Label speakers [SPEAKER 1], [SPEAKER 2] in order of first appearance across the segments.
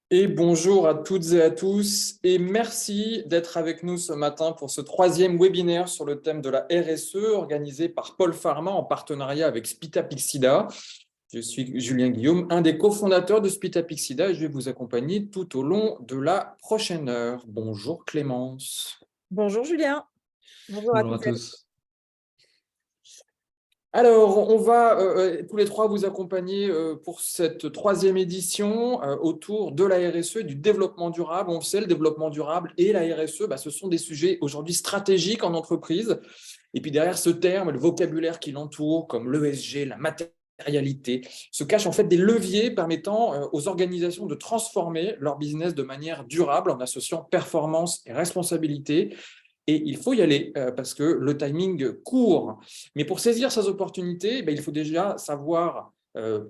[SPEAKER 1] Et bonjour à toutes et à tous et merci d'être avec nous ce matin pour ce troisième webinaire sur le thème de la RSE organisé par Paul Pharma en partenariat avec Spita Pixida. Je suis Julien Guillaume, un des cofondateurs de Spita Pixida et je vais vous accompagner tout au long de la prochaine heure. Bonjour Clémence.
[SPEAKER 2] Bonjour Julien, bonjour à
[SPEAKER 3] Bonjour à
[SPEAKER 2] toutes et à tous.
[SPEAKER 3] tous.
[SPEAKER 1] Alors, on va tous les trois vous accompagner pour cette troisième édition autour de la RSE et du développement durable. On le sait, le développement durable et la RSE, ce sont des sujets aujourd'hui stratégiques en entreprise. Et puis derrière ce terme, le vocabulaire qui l'entoure, comme l'ESG, la matérialité, se cachent en fait des leviers permettant aux organisations de transformer leur business de manière durable en associant performance et responsabilité. Et il faut y aller parce que le timing court. Mais pour saisir ces opportunités, il faut déjà savoir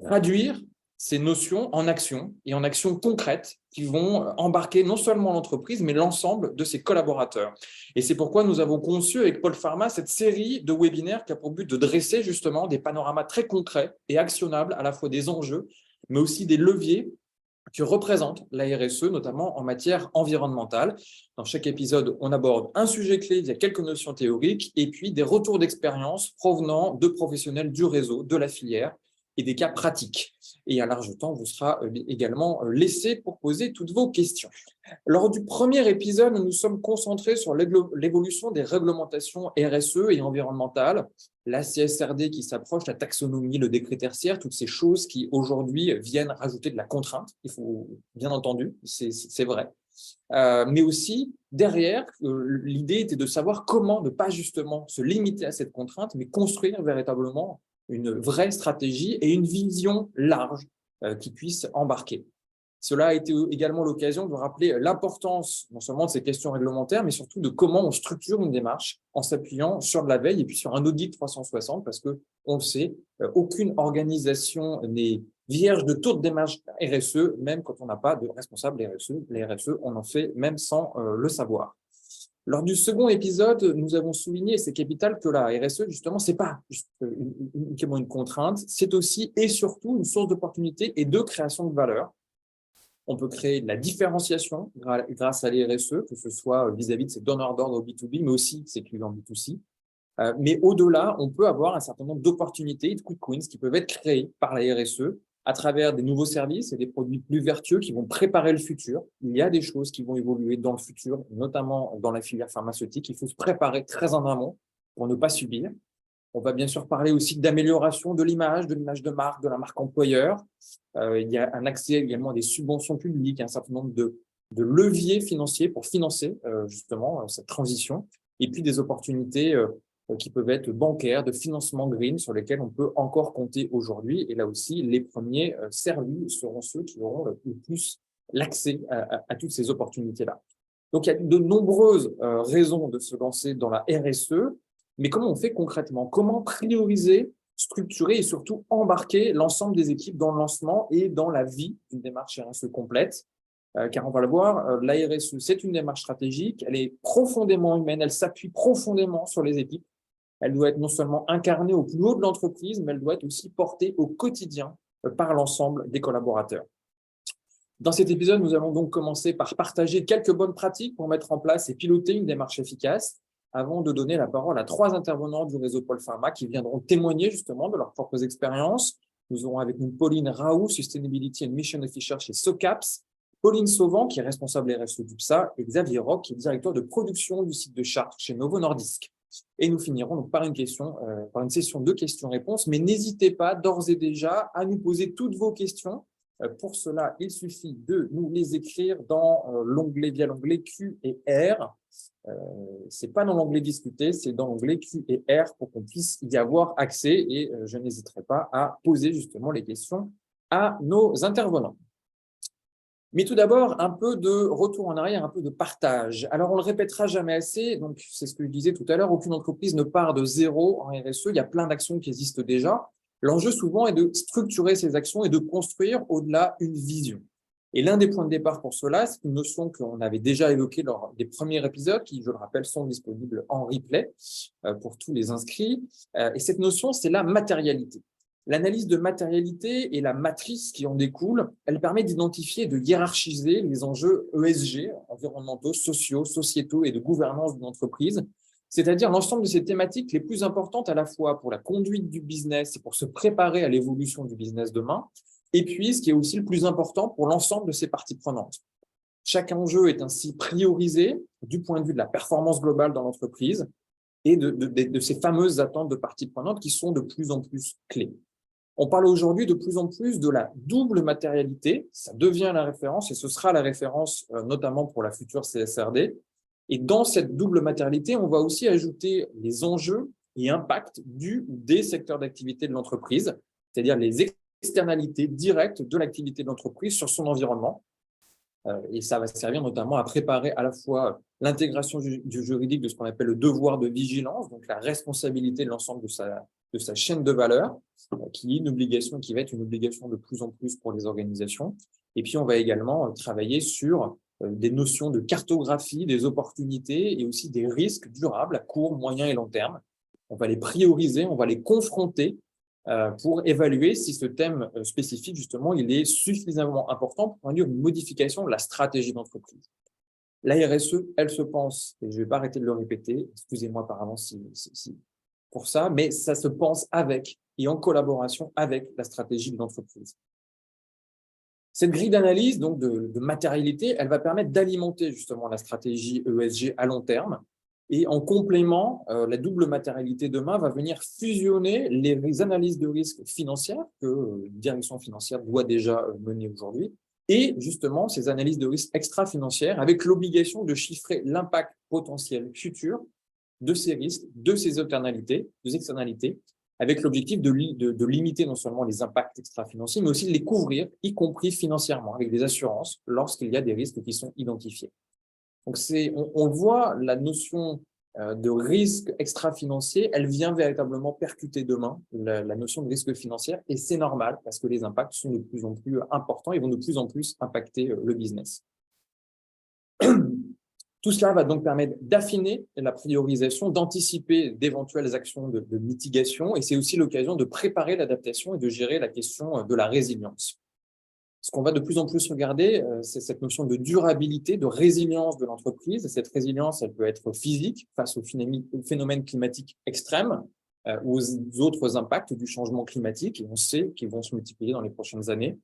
[SPEAKER 1] traduire ces notions en actions et en actions concrètes qui vont embarquer non seulement l'entreprise, mais l'ensemble de ses collaborateurs. Et c'est pourquoi nous avons conçu avec Paul Pharma cette série de webinaires qui a pour but de dresser justement des panoramas très concrets et actionnables à la fois des enjeux, mais aussi des leviers qui représente la RSE, notamment en matière environnementale. Dans chaque épisode, on aborde un sujet clé via quelques notions théoriques et puis des retours d'expérience provenant de professionnels du réseau, de la filière et des cas pratiques. Et un large temps vous sera également laissé pour poser toutes vos questions. Lors du premier épisode, nous nous sommes concentrés sur l'évolution des réglementations RSE et environnementales, la CSRD qui s'approche, la taxonomie, le décret tertiaire, toutes ces choses qui aujourd'hui viennent rajouter de la contrainte, il faut bien entendu, c'est vrai. Mais aussi, derrière, l'idée était de savoir comment ne pas justement se limiter à cette contrainte, mais construire véritablement une vraie stratégie et une vision large qui puisse embarquer. Cela a été également l'occasion de rappeler l'importance non seulement de ces questions réglementaires, mais surtout de comment on structure une démarche en s'appuyant sur de la veille et puis sur un audit 360, parce que on le sait, aucune organisation n'est vierge de toute démarche RSE, même quand on n'a pas de responsable RSE. Les RSE, on en fait même sans le savoir. Lors du second épisode, nous avons souligné, et c'est capital, que la RSE, justement, c'est pas juste uniquement une contrainte, c'est aussi et surtout une source d'opportunité et de création de valeur. On peut créer de la différenciation grâce à l'RSE, que ce soit vis-à-vis de ses donneurs d'ordre B2B, mais aussi ses clients B2C. Mais au-delà, on peut avoir un certain nombre d'opportunités, de quick wins qui peuvent être créés par la RSE à travers des nouveaux services et des produits plus vertueux qui vont préparer le futur. Il y a des choses qui vont évoluer dans le futur, notamment dans la filière pharmaceutique. Il faut se préparer très en amont pour ne pas subir. On va bien sûr parler aussi d'amélioration de l'image de marque, de la marque employeur. Il y a un accès également à des subventions publiques, un certain nombre de leviers financiers pour financer justement cette transition. Et puis des opportunités qui peuvent être bancaires, de financement green, sur lesquels on peut encore compter aujourd'hui. Et là aussi, les premiers servis seront ceux qui auront le plus l'accès à toutes ces opportunités-là. Donc, il y a de nombreuses raisons de se lancer dans la RSE. Mais comment on fait concrètement? Comment prioriser, structurer et surtout embarquer l'ensemble des équipes dans le lancement et dans la vie d'une démarche RSE complète? Car on va le voir, la RSE, c'est une démarche stratégique, elle est profondément humaine, elle s'appuie profondément sur les équipes. Elle doit être non seulement incarnée au plus haut de l'entreprise, mais elle doit être aussi portée au quotidien par l'ensemble des collaborateurs. Dans cet épisode, nous allons donc commencer par partager quelques bonnes pratiques pour mettre en place et piloter une démarche efficace, avant de donner la parole à trois intervenants du réseau Paul Pharma qui viendront témoigner justement de leurs propres expériences. Nous aurons avec nous Pauline Raoult, Sustainability and Mission Officer chez SOCAPS, Pauline Sauvant, qui est responsable RSE du PSA, et Xavier Roch, qui est directeur de production du site de Chartres chez Novo Nordisk. Et nous finirons donc par une session de questions-réponses, mais n'hésitez pas d'ores et déjà à nous poser toutes vos questions. Pour cela, il suffit de nous les écrire dans via l'onglet Q et R. Ce n'est pas dans l'onglet discuter, c'est dans l'onglet Q et R pour qu'on puisse y avoir accès et je n'hésiterai pas à poser justement les questions à nos intervenants. Mais tout d'abord, un peu de retour en arrière, un peu de partage. Alors, on le répétera jamais assez, donc c'est ce que je disais tout à l'heure, aucune entreprise ne part de zéro en RSE, il y a plein d'actions qui existent déjà. L'enjeu souvent est de structurer ces actions et de construire au-delà une vision. Et l'un des points de départ pour cela, c'est une notion qu'on avait déjà évoquée lors des premiers épisodes, qui, je le rappelle, sont disponibles en replay pour tous les inscrits. Et cette notion, c'est la matérialité. L'analyse de matérialité et la matrice qui en découle, elle permet d'identifier et de hiérarchiser les enjeux ESG, environnementaux, sociaux, sociétaux et de gouvernance d'une entreprise, c'est-à-dire l'ensemble de ces thématiques les plus importantes à la fois pour la conduite du business et pour se préparer à l'évolution du business demain, et puis ce qui est aussi le plus important pour l'ensemble de ces parties prenantes. Chaque enjeu est ainsi priorisé du point de vue de la performance globale dans l'entreprise et de ces fameuses attentes de parties prenantes qui sont de plus en plus clés. On parle aujourd'hui de plus en plus de la double matérialité, ça devient la référence et ce sera la référence notamment pour la future CSRD. Et dans cette double matérialité, on va aussi ajouter les enjeux et impacts du ou des secteurs d'activité de l'entreprise, c'est-à-dire les externalités directes de l'activité de l'entreprise sur son environnement. Et ça va servir notamment à préparer à la fois l'intégration du juridique de ce qu'on appelle le devoir de vigilance, donc la responsabilité de l'ensemble de sa chaîne de valeur, qui est une obligation, qui va être une obligation de plus en plus pour les organisations. Et puis, on va également travailler sur des notions de cartographie des opportunités et aussi des risques durables à court, moyen et long terme. On va les prioriser, on va les confronter pour évaluer si ce thème spécifique, justement, il est suffisamment important pour induire une modification de la stratégie d'entreprise. La RSE, elle se pense, et je ne vais pas arrêter de le répéter, excusez-moi par avance pour ça, mais ça se pense avec et en collaboration avec la stratégie de l'entreprise. Cette grille d'analyse donc de matérialité, elle va permettre d'alimenter justement la stratégie ESG à long terme. Et en complément, la double matérialité demain va venir fusionner les analyses de risque financières que la direction financière doit déjà mener aujourd'hui et justement ces analyses de risque extra-financières avec l'obligation de chiffrer l'impact potentiel futur de ces risques, de ces externalités, avec l'objectif de limiter non seulement les impacts extra-financiers, mais aussi de les couvrir, y compris financièrement, avec des assurances lorsqu'il y a des risques qui sont identifiés. Donc, on voit, la notion de risque extra-financier, elle vient véritablement percuter demain la notion de risque financier, et c'est normal parce que les impacts sont de plus en plus importants et vont de plus en plus impacter le business. Tout cela va donc permettre d'affiner la priorisation, d'anticiper d'éventuelles actions de mitigation, et c'est aussi l'occasion de préparer l'adaptation et de gérer la question de la résilience. Ce qu'on va de plus en plus regarder, c'est cette notion de durabilité, de résilience de l'entreprise. Cette résilience, elle peut être physique face aux phénomènes climatiques extrêmes ou aux autres impacts du changement climatique, et on sait qu'ils vont se multiplier dans les prochaines années.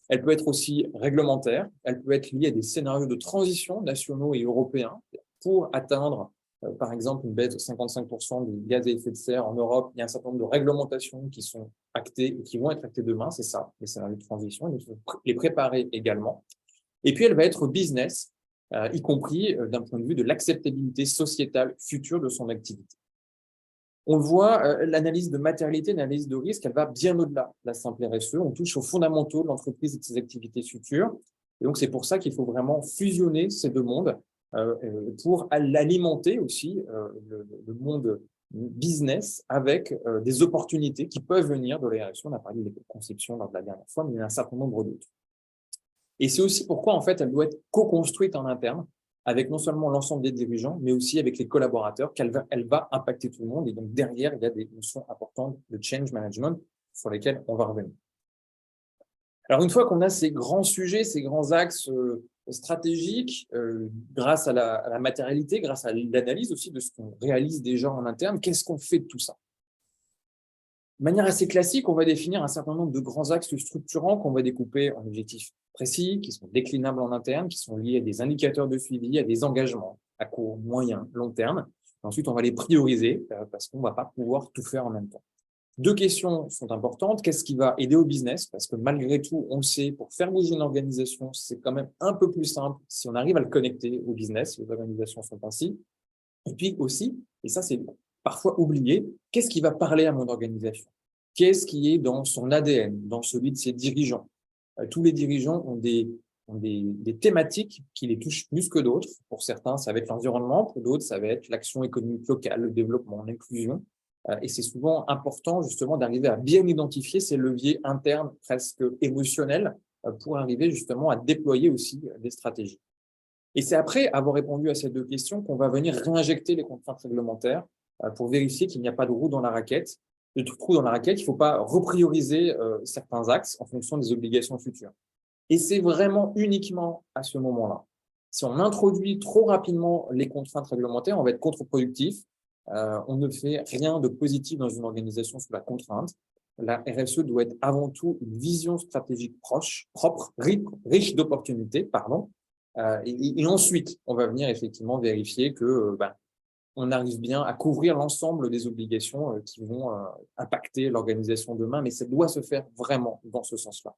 [SPEAKER 1] Elle peut être aussi réglementaire, elle peut être liée à des scénarios de transition nationaux et européens pour atteindre, par exemple, une baisse de 55% des gaz à effet de serre en Europe. Il y a un certain nombre de réglementations qui sont actées et qui vont être actées demain, c'est ça, les scénarios de transition, il faut les préparer également. Et puis, elle va être business, y compris d'un point de vue de l'acceptabilité sociétale future de son activité. On le voit, l'analyse de matérialité, l'analyse de risque, elle va bien au-delà de la simple RSE. On touche aux fondamentaux de l'entreprise et de ses activités futures. Et donc, c'est pour ça qu'il faut vraiment fusionner ces deux mondes pour l'alimenter aussi, le monde business, avec des opportunités qui peuvent venir de la RSE. On a parlé de l'éco-conception lors de la dernière fois, mais il y a un certain nombre d'autres. Et c'est aussi pourquoi, en fait, elle doit être co-construite en interne avec non seulement l'ensemble des dirigeants, mais aussi avec les collaborateurs, elle va impacter tout le monde. Et donc, derrière, il y a des notions importantes de change management sur lesquelles on va revenir. Alors, une fois qu'on a ces grands sujets, ces grands axes stratégiques, grâce à la matérialité, grâce à l'analyse aussi de ce qu'on réalise déjà en interne, qu'est-ce qu'on fait de tout ça? De manière assez classique, on va définir un certain nombre de grands axes structurants qu'on va découper en objectifs précis, qui sont déclinables en interne, qui sont liés à des indicateurs de suivi, à des engagements à court, moyen, long terme. Et ensuite, on va les prioriser parce qu'on ne va pas pouvoir tout faire en même temps. Deux questions sont importantes. Qu'est-ce qui va aider au business? Parce que malgré tout, on le sait, pour faire bouger une organisation, c'est quand même un peu plus simple si on arrive à le connecter au business. Les organisations sont ainsi. Et puis aussi, et ça c'est parfois oublié, qu'est-ce qui va parler à mon organisation? Qu'est-ce qui est dans son ADN, dans celui de ses dirigeants? Tous les dirigeants ont des thématiques qui les touchent plus que d'autres. Pour certains, ça va être l'environnement. Pour d'autres, ça va être l'action économique locale, le développement, l'inclusion. Et c'est souvent important justement d'arriver à bien identifier ces leviers internes presque émotionnels pour arriver justement à déployer aussi des stratégies. Et c'est après avoir répondu à ces deux questions qu'on va venir réinjecter les contraintes réglementaires pour vérifier qu'il n'y a pas de roue dans la raquette le trou dans la raquette, il ne faut pas reprioriser certains axes en fonction des obligations futures. Et c'est vraiment uniquement à ce moment-là. Si on introduit trop rapidement les contraintes réglementaires, on va être contre-productif. On ne fait rien de positif dans une organisation sous la contrainte. La RSE doit être avant tout une vision stratégique propre, riche d'opportunités, pardon. Et ensuite, on va venir effectivement vérifier que on arrive bien à couvrir l'ensemble des obligations qui vont impacter l'organisation demain, mais ça doit se faire vraiment dans ce sens-là.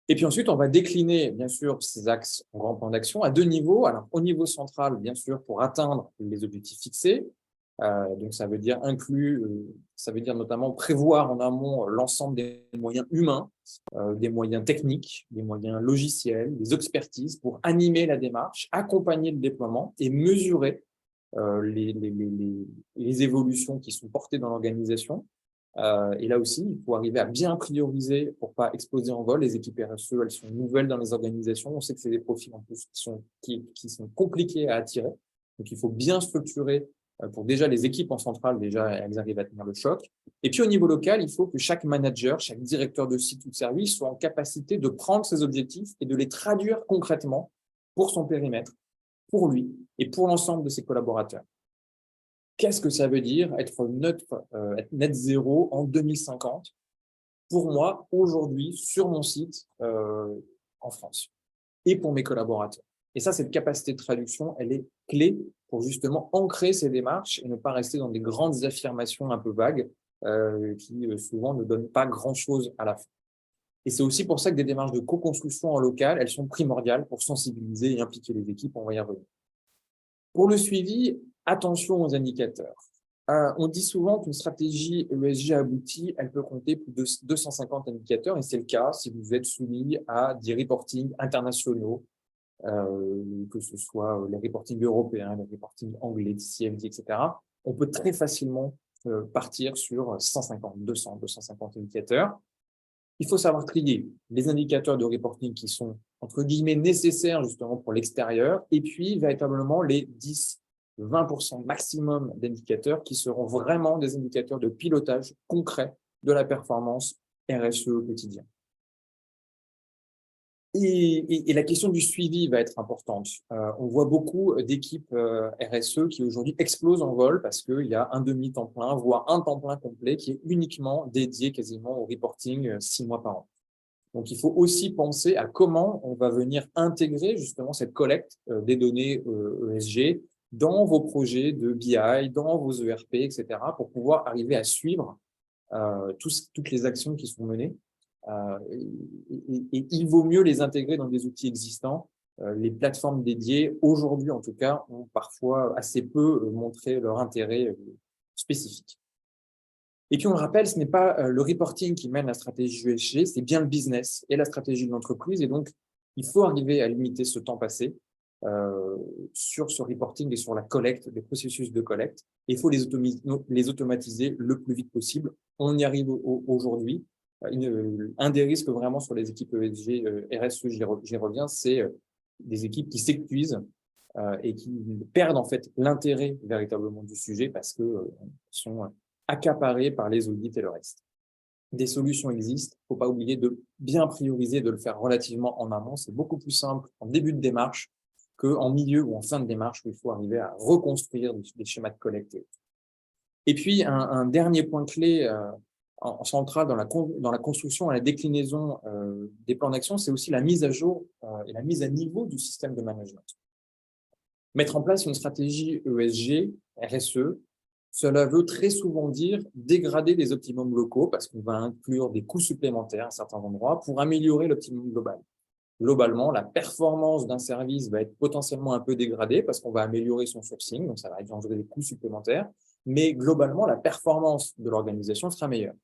[SPEAKER 1] Et puis ensuite, on va décliner, bien sûr, ces axes en grand plan d'action à deux niveaux. Alors, au niveau central, bien sûr, pour atteindre les objectifs fixés. Donc, ça veut dire ça veut dire notamment prévoir en amont l'ensemble des moyens humains, des moyens techniques, des moyens logiciels, des expertises pour animer la démarche, accompagner le déploiement et mesurer les évolutions qui sont portées dans l'organisation. Et là aussi, il faut arriver à bien prioriser pour pas exploser en vol. Les équipes RSE, elles sont nouvelles dans les organisations. On sait que c'est des profils en plus qui sont compliqués à attirer. Donc, il faut bien structurer pour déjà les équipes en centrale, déjà, elles arrivent à tenir le choc. Et puis, au niveau local, il faut que chaque manager, chaque directeur de site ou de service soit en capacité de prendre ses objectifs et de les traduire concrètement pour son périmètre, pour lui et pour l'ensemble de ses collaborateurs. Qu'est-ce que ça veut dire être net zéro en 2050 pour moi, aujourd'hui, sur mon site en France et pour mes collaborateurs? Et ça, cette capacité de traduction, elle est clé pour justement ancrer ces démarches et ne pas rester dans des grandes affirmations un peu vagues qui souvent ne donnent pas grand-chose à la fin. Et c'est aussi pour ça que des démarches de co-construction en local, elles sont primordiales pour sensibiliser et impliquer les équipes, on va y revenir. Pour le suivi, attention aux indicateurs. On dit souvent qu'une stratégie ESG aboutie, elle peut compter plus de 250 indicateurs, et c'est le cas si vous êtes soumis à des reportings internationaux, que ce soit les reportings européens, les reportings anglais, CFD, etc. On peut très facilement partir sur 150, 200, 250 indicateurs. Il faut savoir trier les indicateurs de reporting qui sont, entre guillemets, nécessaires justement pour l'extérieur, et puis véritablement les 10-20% maximum d'indicateurs qui seront vraiment des indicateurs de pilotage concret de la performance RSE au quotidien. Et la question du suivi va être importante. On voit beaucoup d'équipes RSE qui aujourd'hui explosent en vol parce qu'il y a un demi-temps plein, voire un temps plein complet qui est uniquement dédié quasiment au reporting 6 mois par an. Donc, il faut aussi penser à comment on va venir intégrer justement cette collecte des données ESG dans vos projets de BI, dans vos ERP, etc., pour pouvoir arriver à suivre toutes les actions qui sont menées. Et il vaut mieux les intégrer dans des outils existants. Les plateformes dédiées, aujourd'hui en tout cas, ont parfois assez peu montré leur intérêt spécifique. Et puis on le rappelle, ce n'est pas le reporting qui mène la stratégie ESG, c'est bien le business et la stratégie de l'entreprise. Et donc, il faut arriver à limiter ce temps passé sur ce reporting et sur la collecte, les processus de collecte. Et il faut les automatiser le plus vite possible. On y arrive aujourd'hui. Un des risques vraiment sur les équipes ESG, RSE, j'y reviens, c'est des équipes qui s'épuisent et qui perdent en fait l'intérêt véritablement du sujet parce que sont accaparées par les audits et le reste. Des solutions existent, il ne faut pas oublier de bien prioriser, de le faire relativement en amont. C'est beaucoup plus simple en début de démarche qu'en milieu ou en fin de démarche où il faut arriver à reconstruire des schémas de collecte. Et puis, un dernier point clé en central dans la construction et la déclinaison des plans d'action, c'est aussi la mise à jour et la mise à niveau du système de management. Mettre en place une stratégie ESG, RSE, cela veut très souvent dire dégrader les optimums locaux parce qu'on va inclure des coûts supplémentaires à certains endroits pour améliorer l'optimum global. Globalement, la performance d'un service va être potentiellement un peu dégradée parce qu'on va améliorer son sourcing, donc ça va engendrer des coûts supplémentaires, mais globalement, la performance de l'organisation sera meilleure.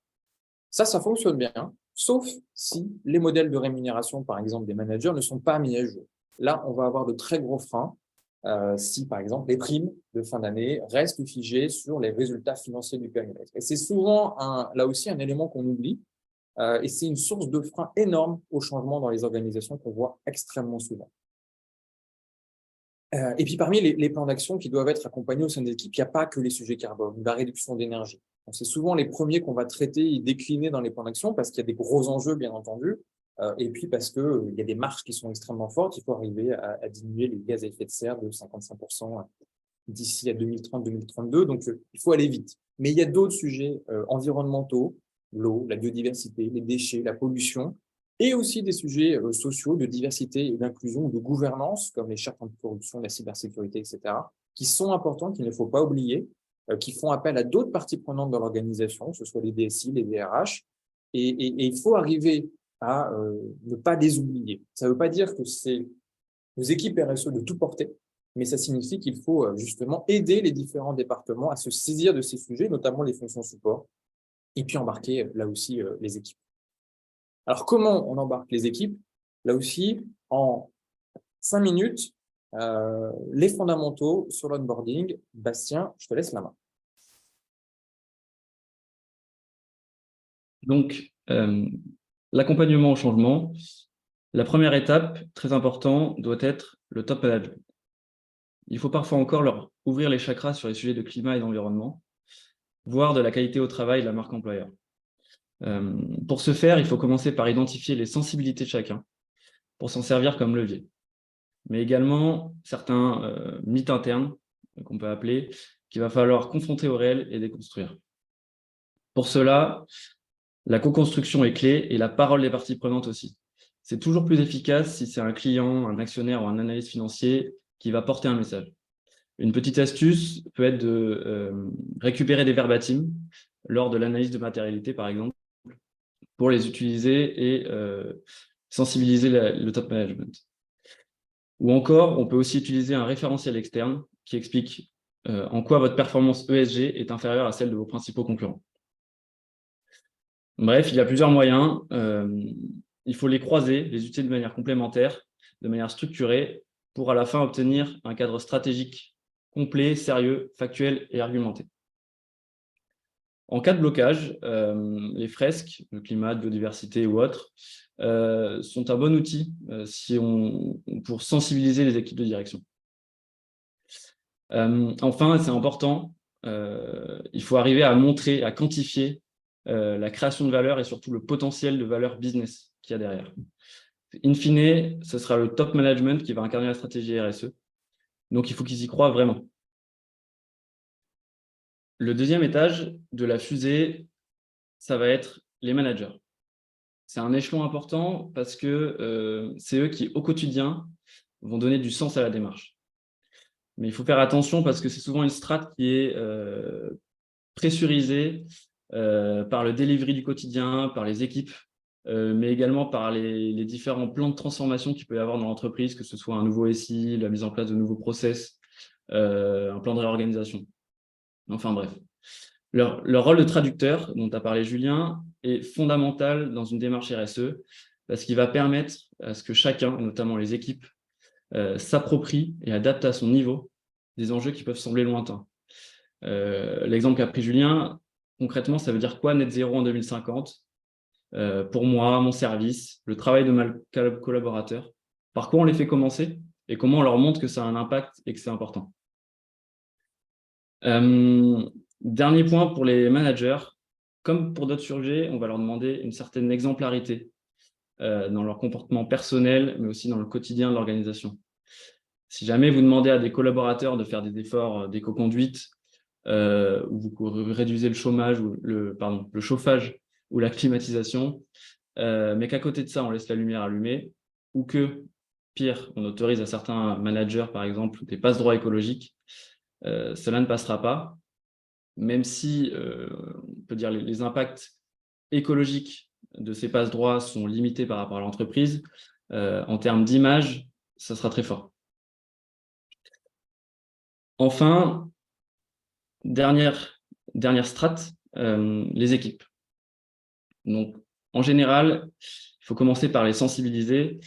[SPEAKER 1] Ça fonctionne bien, sauf si les modèles de rémunération, par exemple, des managers ne sont pas mis à jour. Là, on va avoir de très gros freins si, par exemple, les primes de fin d'année restent figées sur les résultats financiers du périmètre. Et c'est souvent, là aussi, un élément qu'on oublie, et c'est une source de frein énorme au changement dans les organisations qu'on voit extrêmement souvent. Et puis, parmi les plans d'action qui doivent être accompagnés au sein des équipes, il n'y a pas que les sujets carbone, la réduction d'énergie. C'est souvent les premiers qu'on va traiter et décliner dans les plans d'action parce qu'il y a des gros enjeux, bien entendu, et puis parce qu'il y a des marges qui sont extrêmement fortes. Il faut arriver à diminuer les gaz à effet de serre de 55% d'ici à 2030-2032. Donc, il faut aller vite. Mais il y a d'autres sujets environnementaux, l'eau, la biodiversité, les déchets, la pollution, et aussi des sujets sociaux de diversité et d'inclusion, de gouvernance, comme les chartes anticorruption, la cybersécurité, etc., qui sont importants, qu'il ne faut pas oublier, qui font appel à d'autres parties prenantes dans l'organisation, que ce soit les DSI, les DRH, et il faut arriver à ne pas les oublier. Ça ne veut pas dire que c'est aux équipes RSE de tout porter, mais ça signifie qu'il faut justement aider les différents départements à se saisir de ces sujets, notamment les fonctions support, et puis embarquer là aussi les équipes. Alors, comment on embarque les équipes? Là aussi, en 5 minutes, les fondamentaux sur l'onboarding. Bastien, je te laisse la main.
[SPEAKER 3] Donc, l'accompagnement au changement, la première étape, très important, doit être le top management. Il faut parfois encore leur ouvrir les chakras sur les sujets de climat et d'environnement, voire de la qualité au travail de la marque employeur. Pour ce faire, il faut commencer par identifier les sensibilités de chacun, pour s'en servir comme levier. Mais également certains mythes internes, qu'on peut appeler, qu'il va falloir confronter au réel et déconstruire. Pour cela, la co-construction est clé et la parole des parties prenantes aussi. C'est toujours plus efficace si c'est un client, un actionnaire ou un analyste financier qui va porter un message. Une petite astuce peut être de récupérer des verbatims lors de l'analyse de matérialité, par exemple, pour les utiliser et sensibiliser le top management. Ou encore, on peut aussi utiliser un référentiel externe qui explique en quoi votre performance ESG est inférieure à celle de vos principaux concurrents. Bref, il y a plusieurs moyens. Il faut les croiser, les utiliser de manière complémentaire, de manière structurée, pour à la fin obtenir un cadre stratégique complet, sérieux, factuel et argumenté. En cas de blocage, les fresques, le climat, la biodiversité ou autres, sont un bon outil pour sensibiliser les équipes de direction. Enfin, c'est important, il faut arriver à montrer, à quantifier la création de valeur et surtout le potentiel de valeur business qu'il y a derrière. In fine, ce sera le top management qui va incarner la stratégie RSE. Donc, il faut qu'ils y croient vraiment. Le deuxième étage de la fusée, ça va être les managers. C'est un échelon important parce que c'est eux qui, au quotidien, vont donner du sens à la démarche. Mais il faut faire attention parce que c'est souvent une strate qui est pressurisée par le delivery du quotidien, par les équipes, mais également par les différents plans de transformation qu'il peut y avoir dans l'entreprise, que ce soit un nouveau SI, la mise en place de nouveaux process, un plan de réorganisation. Enfin bref. Leur rôle de traducteur, dont tu as parlé Julien, est fondamental dans une démarche RSE parce qu'il va permettre à ce que chacun, notamment les équipes, s'approprie et adapte à son niveau des enjeux qui peuvent sembler lointains. L'exemple qu'a pris Julien, concrètement, ça veut dire quoi net zéro en 2050 ? Pour moi, mon service, le travail de mes collaborateurs, par quoi on les fait commencer et comment on leur montre que ça a un impact et que c'est important. Dernier point pour les managers, comme pour d'autres sujets, on va leur demander une certaine exemplarité dans leur comportement personnel, mais aussi dans le quotidien de l'organisation. Si jamais vous demandez à des collaborateurs de faire des efforts d'éco-conduite, ou vous réduisez le chômage, ou le chauffage ou la climatisation, mais qu'à côté de ça, on laisse la lumière allumée, ou que, pire, on autorise à certains managers, par exemple, des passe-droits écologiques, cela ne passera pas, même si on peut dire les impacts écologiques de ces passe-droits sont limités par rapport à l'entreprise. En termes d'image, ça sera très fort. Enfin, dernière strate, les équipes. Donc, en général, il faut commencer par les sensibiliser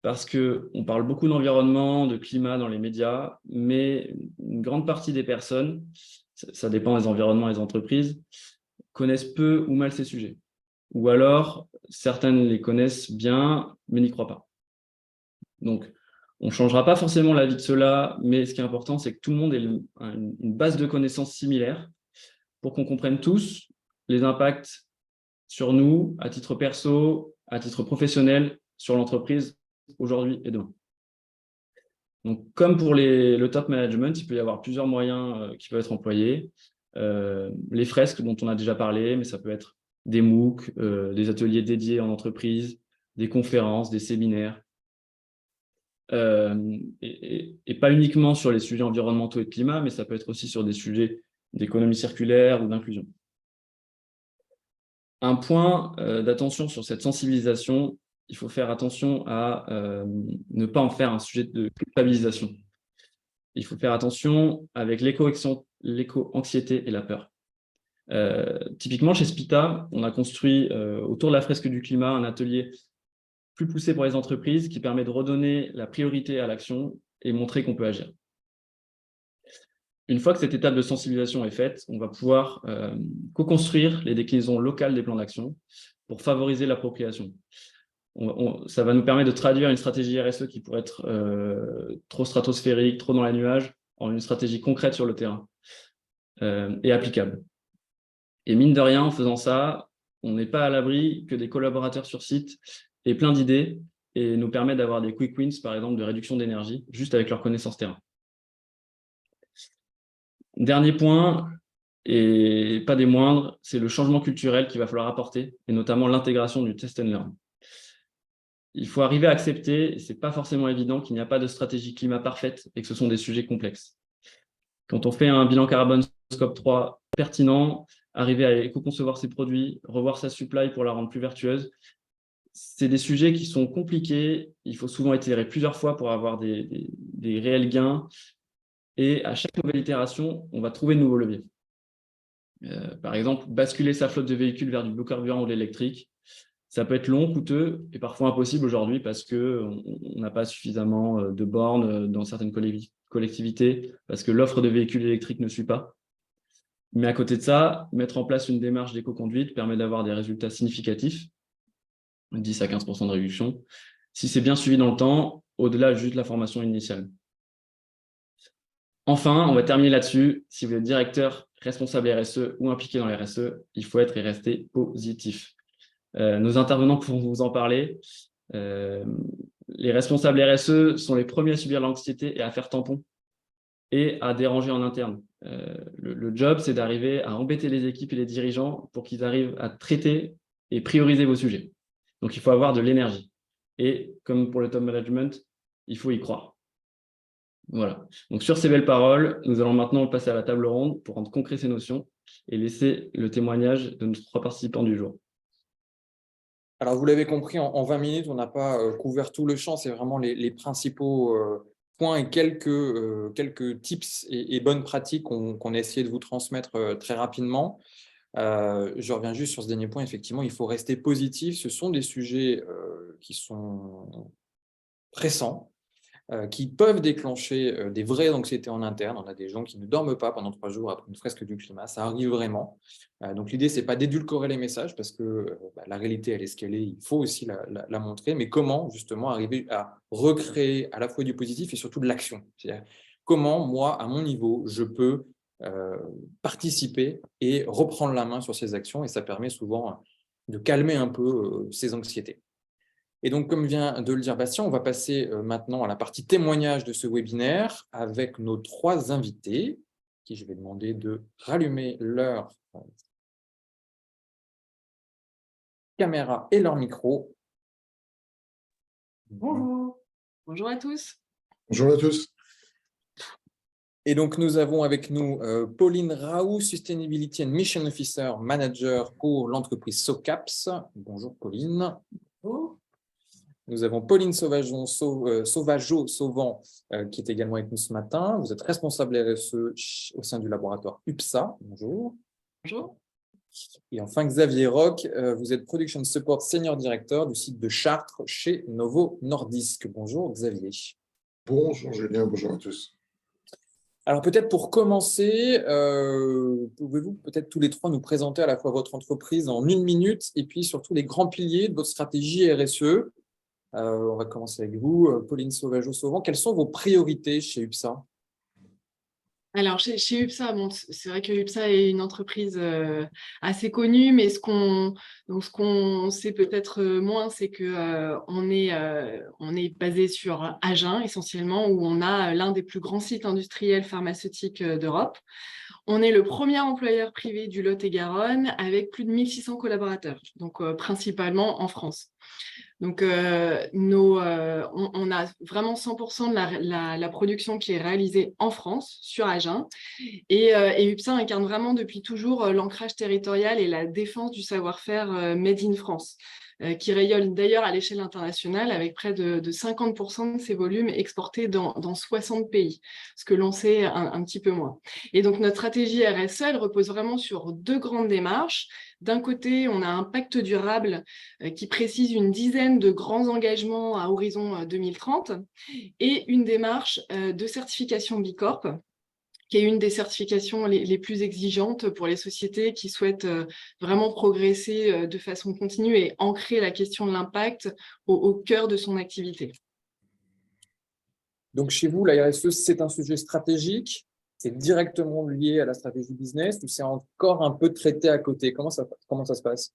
[SPEAKER 3] parce qu'on parle beaucoup d'environnement, de climat dans les médias, mais une grande partie des personnes, ça dépend des environnements et des entreprises, connaissent peu ou mal ces sujets. Ou alors, certaines les connaissent bien, mais n'y croient pas. Donc, on ne changera pas forcément la vie de ceux-là, mais ce qui est important, c'est que tout le monde ait une base de connaissances similaire pour qu'on comprenne tous les impacts sur nous, à titre perso, à titre professionnel, sur l'entreprise, aujourd'hui et demain. Donc, comme pour le top management, il peut y avoir plusieurs moyens qui peuvent être employés. Les fresques dont on a déjà parlé, mais ça peut être des MOOC, des ateliers dédiés en entreprise, des conférences, des séminaires. Et pas uniquement sur les sujets environnementaux et de climat, mais ça peut être aussi sur des sujets d'économie circulaire ou d'inclusion. Un point d'attention sur cette sensibilisation, il faut faire attention à ne pas en faire un sujet de culpabilisation. Il faut faire attention avec l'éco-anxiété et la peur. Typiquement, chez Spita, on a construit autour de la fresque du climat un atelier plus poussé pour les entreprises qui permet de redonner la priorité à l'action et montrer qu'on peut agir. Une fois que cette étape de sensibilisation est faite, on va pouvoir co-construire les déclinaisons locales des plans d'action pour favoriser l'appropriation. Ça va nous permettre de traduire une stratégie RSE qui pourrait être trop stratosphérique, trop dans les nuages, en une stratégie concrète sur le terrain et applicable. Et mine de rien, en faisant ça, on n'est pas à l'abri que des collaborateurs sur site aient plein d'idées et nous permettent d'avoir des quick wins, par exemple, de réduction d'énergie, juste avec leur connaissance terrain. Dernier point, et pas des moindres, c'est le changement culturel qu'il va falloir apporter, et notamment l'intégration du test and learn. Il faut arriver à accepter, et ce n'est pas forcément évident, qu'il n'y a pas de stratégie climat parfaite et que ce sont des sujets complexes. Quand on fait un bilan carbone scope 3 pertinent, arriver à éco-concevoir ses produits, revoir sa supply pour la rendre plus vertueuse, c'est des sujets qui sont compliqués. Il faut souvent itérer plusieurs fois pour avoir des réels gains. Et à chaque nouvelle itération, on va trouver de nouveaux leviers. Par exemple, basculer sa flotte de véhicules vers du biocarburant ou de l'électrique, ça peut être long, coûteux et parfois impossible aujourd'hui parce qu'on n'a pas suffisamment de bornes dans certaines collectivités, parce que l'offre de véhicules électriques ne suit pas. Mais à côté de ça, mettre en place une démarche d'éco-conduite permet d'avoir des résultats significatifs, 10 à 15% de réduction, si c'est bien suivi dans le temps, au-delà juste de la formation initiale. Enfin, on va terminer là-dessus. Si vous êtes directeur, responsable RSE ou impliqué dans les RSE, il faut être et rester positif. Nos intervenants pourront vous en parler. Les responsables RSE sont les premiers à subir l'anxiété et à faire tampon et à déranger en interne. Le job, c'est d'arriver à embêter les équipes et les dirigeants pour qu'ils arrivent à traiter et prioriser vos sujets. Donc, il faut avoir de l'énergie. Et comme pour le top management, il faut y croire. Voilà. Donc, sur ces belles paroles, nous allons maintenant passer à la table ronde pour rendre concret ces notions et laisser le témoignage de nos 3 participants du jour.
[SPEAKER 1] Alors, vous l'avez compris, en 20 minutes, on n'a pas couvert tout le champ. C'est vraiment les principaux points et quelques tips et bonnes pratiques qu'on a essayé de vous transmettre très rapidement. Je reviens juste sur ce dernier point. Effectivement, il faut rester positif. Ce sont des sujets qui sont pressants, qui peuvent déclencher des vraies anxiétés en interne. On a des gens qui ne dorment pas pendant 3 jours après une fresque du climat. Ça arrive vraiment. Donc, l'idée, ce n'est pas d'édulcorer les messages parce que la réalité, elle est ce qu'elle est. Il faut aussi la montrer. Mais comment, justement, arriver à recréer à la fois du positif et surtout de l'action? C'est-à-dire, comment, moi, à mon niveau, je peux participer et reprendre la main sur ces actions. Et ça permet souvent de calmer un peu ces anxiétés. Et donc, comme vient de le dire Bastien, on va passer maintenant à la partie témoignage de ce webinaire avec nos 3 invités, qui je vais demander de rallumer leur caméra et leur micro.
[SPEAKER 4] Bonjour. Bonjour à tous.
[SPEAKER 5] Bonjour à tous.
[SPEAKER 1] Et donc, nous avons avec nous Pauline Raoult, Sustainability and Mission Officer Manager pour l'entreprise SOCAPS. Bonjour Pauline.
[SPEAKER 4] Bonjour.
[SPEAKER 1] Nous avons Pauline Sauvageau-Sauvant qui est également avec nous ce matin. Vous êtes responsable RSE au sein du laboratoire UPSA. Bonjour.
[SPEAKER 4] Bonjour.
[SPEAKER 1] Et enfin, Xavier Roch, vous êtes Production Support Senior Director du site de Chartres chez Novo Nordisk. Bonjour Xavier.
[SPEAKER 5] Bonjour Julien, bonjour à tous.
[SPEAKER 1] Alors peut-être pour commencer, pouvez-vous peut-être tous les 3 nous présenter à la fois votre entreprise en 1 minute et puis surtout les grands piliers de votre stratégie RSE. On va commencer avec vous, Pauline Sauvageau-Sauvant. Quelles sont vos priorités chez UPSA?
[SPEAKER 4] Alors, chez UPSA, bon, c'est vrai que UPSA est une entreprise assez connue, mais ce qu'on sait peut-être moins, c'est que on est basé sur Agen, essentiellement, où on a l'un des plus grands sites industriels pharmaceutiques d'Europe. On est le premier employeur privé du Lot-et-Garonne avec plus de 1600 collaborateurs, donc principalement en France. Donc, on a vraiment 100% de la production qui est réalisée en France, sur Agen. Et UPSA incarne vraiment depuis toujours l'ancrage territorial et la défense du savoir-faire made in France, qui rayonne d'ailleurs à l'échelle internationale avec près de 50% de ses volumes exportés dans 60 pays, ce que l'on sait un petit peu moins. Et donc notre stratégie RSE, elle repose vraiment sur deux grandes démarches. D'un côté, on a un pacte durable qui précise une dizaine de grands engagements à horizon 2030 et une démarche de certification B Corp, qui est une des certifications les plus exigeantes pour les sociétés qui souhaitent vraiment progresser de façon continue et ancrer la question de l'impact au cœur de son activité.
[SPEAKER 1] Donc, chez vous, la RSE, c'est un sujet stratégique, c'est directement lié à la stratégie business ou c'est encore un peu traité à côté? Comment ça se passe?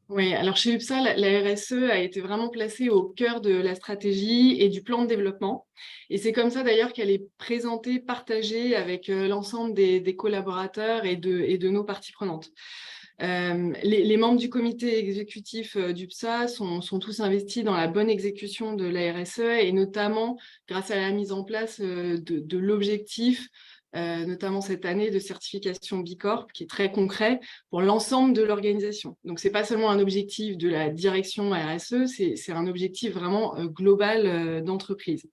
[SPEAKER 4] Oui, alors chez UPSA, la RSE a été vraiment placée au cœur de la stratégie et du plan de développement. Et c'est comme ça d'ailleurs qu'elle est présentée, partagée avec l'ensemble des collaborateurs et de nos parties prenantes. Les membres du comité exécutif d'UPSA sont tous investis dans la bonne exécution de la RSE et notamment grâce à la mise en place de l'objectif, notamment cette année de certification B Corp, qui est très concret pour l'ensemble de l'organisation. Donc, ce n'est pas seulement un objectif de la direction RSE, c'est un objectif vraiment global d'entreprise.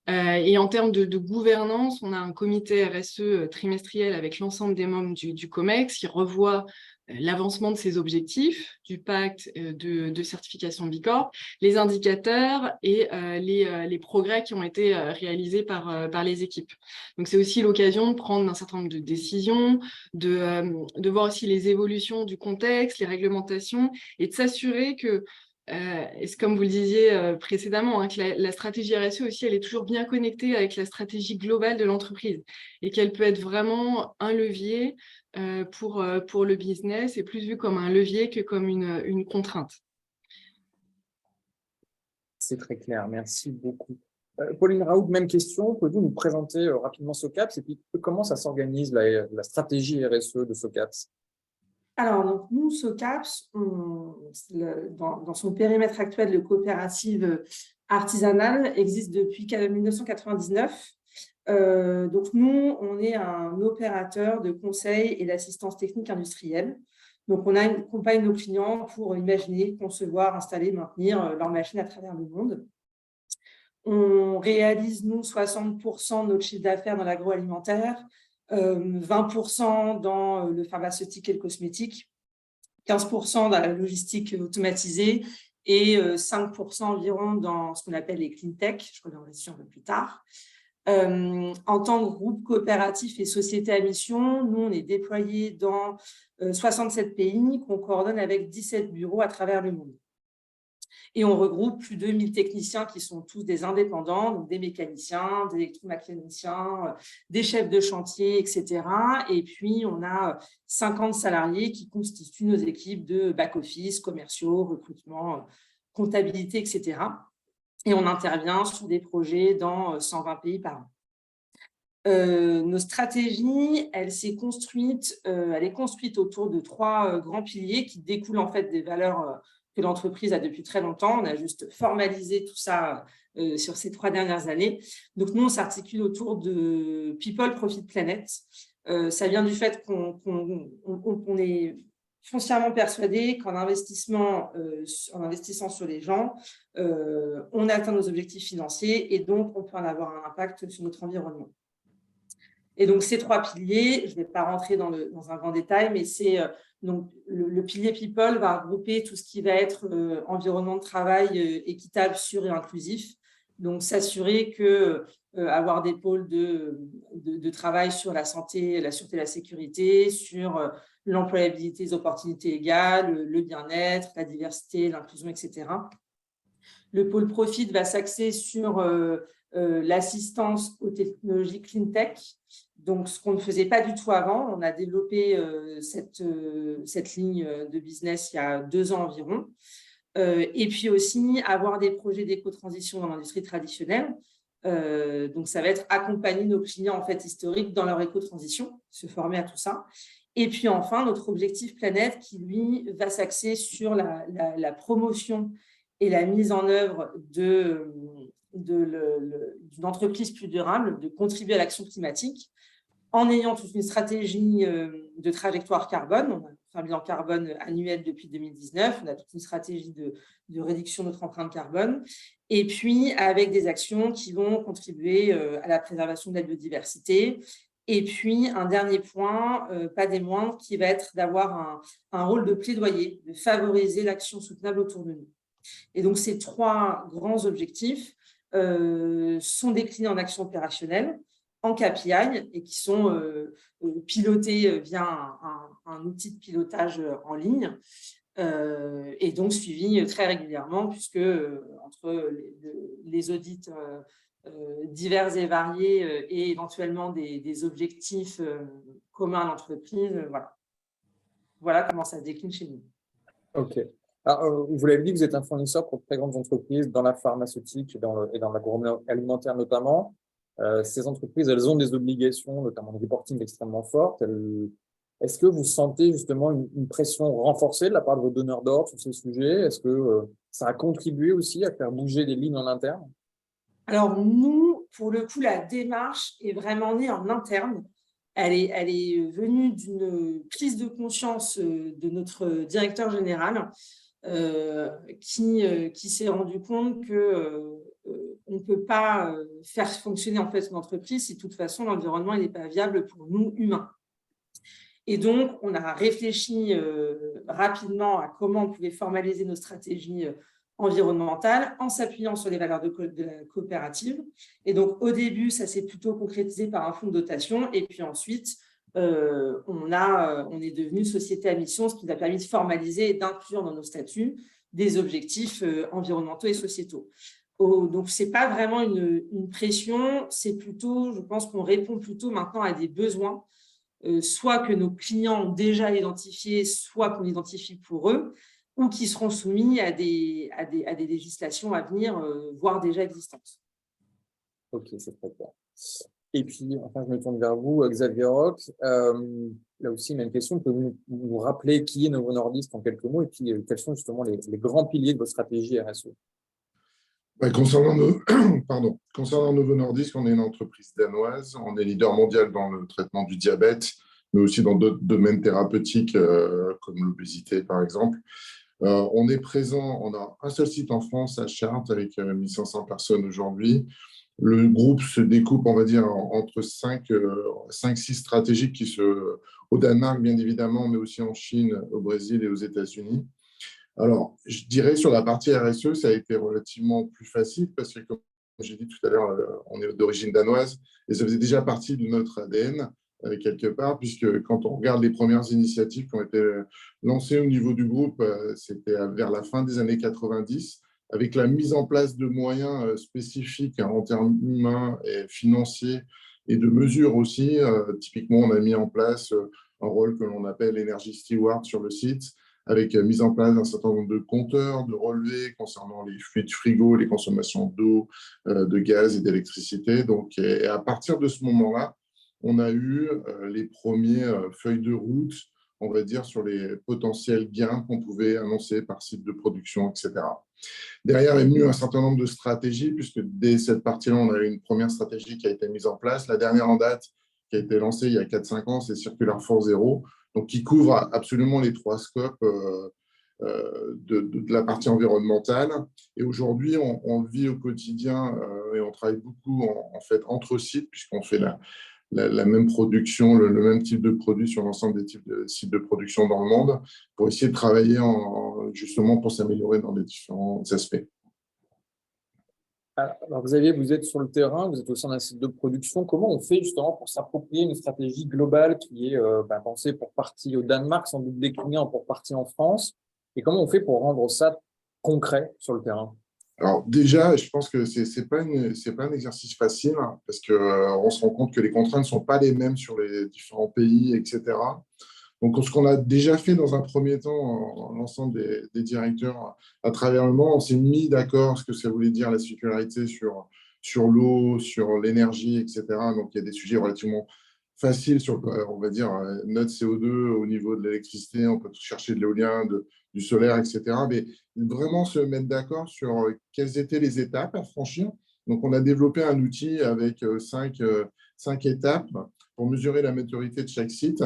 [SPEAKER 4] Et en termes de gouvernance, on a un comité RSE trimestriel avec l'ensemble des membres du COMEX qui revoit l'avancement de ces objectifs du pacte de certification B Corp, les indicateurs et les progrès qui ont été réalisés par les équipes. Donc, c'est aussi l'occasion de prendre un certain nombre de décisions, de voir aussi les évolutions du contexte, les réglementations et de s'assurer que et c'est comme vous le disiez précédemment, hein, que la stratégie RSE aussi, elle est toujours bien connectée avec la stratégie globale de l'entreprise et qu'elle peut être vraiment un levier pour le business et plus vu comme un levier que comme une contrainte.
[SPEAKER 1] C'est très clair, merci beaucoup. Pauline Raoult, même question, pouvez-vous nous présenter rapidement SOCAPS et puis comment ça s'organise la stratégie RSE de SOCAPS?
[SPEAKER 2] Alors, donc, nous, SOCAPS, dans son périmètre actuel de coopérative artisanale, existe depuis 1999. Donc, nous, on est un opérateur de conseil et d'assistance technique industrielle. Donc, on accompagne nos clients pour imaginer, concevoir, installer, maintenir leurs machines à travers le monde. On réalise, nous, 60% de notre chiffre d'affaires dans l'agroalimentaire, 20% dans le pharmaceutique et le cosmétique, 15% dans la logistique automatisée et 5% environ dans ce qu'on appelle les clean tech. Je reviendrai dessus un peu plus tard. En tant que groupe coopératif et société à mission, nous, on est déployés dans 67 pays qu'on coordonne avec 17 bureaux à travers le monde. Et on regroupe plus de 1000 techniciens qui sont tous des indépendants, donc des mécaniciens, des électromécaniciens, des chefs de chantier, etc. Et puis, on a 50 salariés qui constituent nos équipes de back-office, commerciaux, recrutement, comptabilité, etc. Et on intervient sur des projets dans 120 pays par an. Nos stratégies, elle est construite autour de 3 grands piliers qui découlent en fait des valeurs que l'entreprise a depuis très longtemps. On a juste formalisé tout ça sur ces 3 dernières années. Donc, nous, on s'articule autour de People, Profit, Planet. Ça vient du fait qu'on est foncièrement persuadé qu'en investissant sur les gens, on atteint nos objectifs financiers et donc on peut en avoir un impact sur notre environnement. Et donc, ces 3 piliers, je ne vais pas rentrer dans un grand détail, mais c'est donc le pilier People va regrouper tout ce qui va être environnement de travail équitable, sûr et inclusif. Donc, s'assurer que avoir des pôles de travail sur la santé, la sûreté et la sécurité, sur l'employabilité, les opportunités égales, le bien-être, la diversité, l'inclusion, etc. Le pôle Profit va s'axer sur l'assistance aux technologies clean tech. Donc, ce qu'on ne faisait pas du tout avant, on a développé cette ligne de business il y a 2 ans environ. Et puis aussi, avoir des projets d'éco-transition dans l'industrie traditionnelle. Donc, ça va être accompagner nos clients en fait, historiques dans leur éco-transition, se former à tout ça. Et puis enfin, notre objectif planète qui, lui, va s'axer sur la promotion et la mise en œuvre d'une entreprise plus durable, de contribuer à l'action climatique, en ayant toute une stratégie de trajectoire carbone. On a fait un bilan carbone annuel depuis 2019. On a toute une stratégie de réduction de notre empreinte carbone. Et puis, avec des actions qui vont contribuer à la préservation de la biodiversité. Et puis, un dernier point, pas des moindres, qui va être d'avoir un rôle de plaidoyer, de favoriser l'action soutenable autour de nous. Et donc, ces 3 grands objectifs sont déclinés en actions opérationnelles, en KPI, et qui sont pilotés via un outil de pilotage en ligne, et donc suivis très régulièrement, puisque entre les audits divers et variés et éventuellement des objectifs communs à l'entreprise, voilà comment ça se décline chez nous.
[SPEAKER 1] OK. Alors, vous l'avez dit, vous êtes un fournisseur pour de très grandes entreprises dans la pharmaceutique et dans l'agroalimentaire notamment. Ces entreprises, elles ont des obligations, notamment de reporting extrêmement fortes. Est-ce que vous sentez justement une pression renforcée de la part de vos donneurs d'ordre sur ces sujets? Est-ce que ça a contribué aussi à faire bouger les lignes en interne?
[SPEAKER 2] Alors, nous, pour le coup, la démarche est vraiment née en interne. Elle est venue d'une prise de conscience de notre directeur général qui s'est rendu compte qu'on ne peut pas faire fonctionner en fait une entreprise si de toute façon l'environnement n'est pas viable pour nous humains. Et donc, on a réfléchi rapidement à comment on pouvait formaliser nos stratégies environnementales en s'appuyant sur les valeurs de la coopérative. Et donc, au début, ça s'est plutôt concrétisé par un fonds de dotation. Et puis ensuite, on est devenu société à mission, ce qui nous a permis de formaliser et d'inclure dans nos statuts des objectifs environnementaux et sociétaux. Donc, ce n'est pas vraiment une pression, c'est plutôt, je pense qu'on répond plutôt maintenant à des besoins, soit que nos clients ont déjà identifiés, soit qu'on identifie pour eux, ou qui seront soumis à des législations à venir, voire déjà existantes.
[SPEAKER 1] OK, c'est très clair. Et puis, enfin, je me tourne vers vous, Xavier Roch. Là aussi, même question, pouvez-vous nous rappeler qui est Novo Nordisk en quelques mots et puis quels sont justement les grands piliers de votre stratégie RSE?
[SPEAKER 5] Concernant Novo Nordisk, on est une entreprise danoise. On est leader mondial dans le traitement du diabète, mais aussi dans d'autres domaines thérapeutiques comme l'obésité, par exemple. On est présent, on a un seul site en France, à Chartres, avec 1500 personnes aujourd'hui. Le groupe se découpe, on va dire, entre 5-6 stratégiques au Danemark, bien évidemment, mais aussi en Chine, au Brésil et aux États-Unis. Alors, je dirais sur la partie RSE, ça a été relativement plus facile parce que, comme j'ai dit tout à l'heure, on est d'origine danoise et ça faisait déjà partie de notre ADN quelque part, puisque quand on regarde les premières initiatives qui ont été lancées au niveau du groupe, c'était vers la fin des années 90, avec la mise en place de moyens spécifiques en termes humains et financiers et de mesures aussi. Typiquement, on a mis en place un rôle que l'on appelle Energy Steward sur le site, avec mise en place d'un certain nombre de compteurs, de relevés concernant les fluides frigo, les consommations d'eau, de gaz et d'électricité. Donc, et à partir de ce moment-là, on a eu les premières feuilles de route, on va dire, sur les potentiels gains qu'on pouvait annoncer par site de production, etc. Derrière est venu un certain nombre de stratégies, puisque dès cette partie-là, on a eu une première stratégie qui a été mise en place. La dernière en date, qui a été lancée il y a 4-5 ans, c'est Circular for Zero, donc qui couvre absolument les 3 scopes de la partie environnementale. Et aujourd'hui, on le vit au quotidien et on travaille beaucoup en fait entre sites, puisqu'on fait la même production, le même type de produit sur l'ensemble des types de sites de production dans le monde, pour essayer de travailler justement pour s'améliorer dans les différents aspects.
[SPEAKER 1] Alors, Xavier, vous êtes sur le terrain, vous êtes au sein d'un site de production. Comment on fait justement pour s'approprier une stratégie globale qui est pensée pour partie au Danemark, sans doute déclinée pour partie en France? Et comment on fait pour rendre ça concret sur le terrain?
[SPEAKER 5] Alors déjà, je pense que c'est pas un exercice facile hein, parce que on se rend compte que les contraintes ne sont pas les mêmes sur les différents pays, etc. Donc, ce qu'on a déjà fait dans un premier temps, l'ensemble des directeurs à travers le monde, on s'est mis d'accord ce que ça voulait dire la circularité sur l'eau, sur l'énergie, etc. Donc, il y a des sujets relativement faciles sur, on va dire, notre CO2 au niveau de l'électricité. On peut chercher de l'éolien, du solaire, etc. Mais vraiment se mettre d'accord sur quelles étaient les étapes à franchir. Donc, on a développé un outil avec cinq étapes pour mesurer la maturité de chaque site.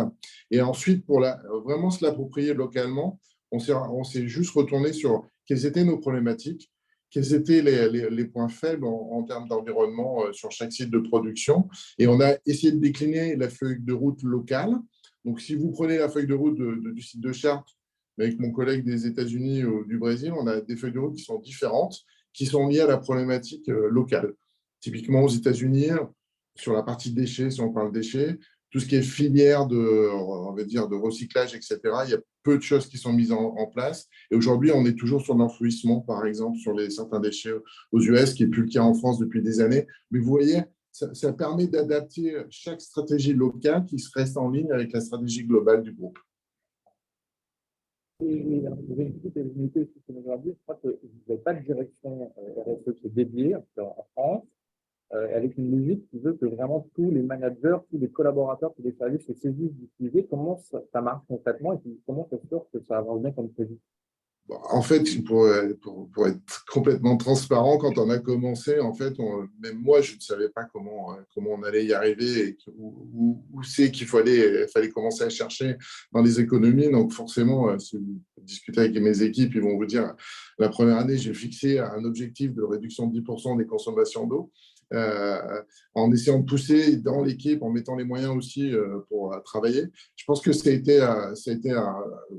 [SPEAKER 5] Et ensuite, pour vraiment se l'approprier localement, on s'est juste retourné sur quelles étaient nos problématiques, quels étaient les points faibles en termes d'environnement sur chaque site de production. Et on a essayé de décliner la feuille de route locale. Donc, si vous prenez la feuille de route du site de Chartres, avec mon collègue des États-Unis ou du Brésil, on a des feuilles de route qui sont différentes, qui sont liées à la problématique locale. Typiquement, aux États-Unis, sur la partie déchets, si on parle déchets, tout ce qui est filière on va dire, de recyclage, etc., il y a peu de choses qui sont mises en place. Et aujourd'hui, on est toujours sur l'enfouissement, par exemple, sur certains déchets aux US, qui n'est plus le cas en France depuis des années. Mais vous voyez, ça permet d'adapter chaque stratégie locale qui reste en ligne avec la stratégie globale du groupe.
[SPEAKER 6] Et alors, vous avez une petite unité aussi sur nos je crois que vous n'avez pas de direction RSE qui est dédiée en France, avec une logique qui veut que vraiment tous les managers, tous les collaborateurs, tous les services se saisissent du sujet. Comment ça marche concrètement et puis comment ça se fait que ça avance bien comme prévu?
[SPEAKER 5] En fait, pour être complètement transparent, quand on a commencé, en fait, même moi, je ne savais pas comment on allait y arriver et où c'est qu'il fallait commencer à chercher dans les économies. Donc, forcément, si vous discutez avec mes équipes, ils vont vous dire, la première année, j'ai fixé un objectif de réduction de 10% des consommations d'eau. En essayant de pousser dans l'équipe, en mettant les moyens aussi pour travailler. Je pense que ça a été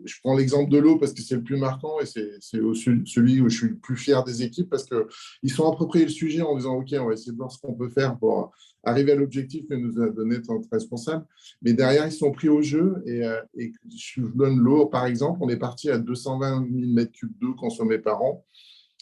[SPEAKER 5] je prends l'exemple de l'eau parce que c'est le plus marquant et c'est aussi celui où je suis le plus fier des équipes parce qu'ils sont appropriés le sujet en disant OK, on va essayer de voir ce qu'on peut faire pour arriver à l'objectif que nous a donné notre responsable. Mais derrière, ils sont pris au jeu et je vous donne l'eau, par exemple, on est parti à 220 000 m3 d'eau consommée par an.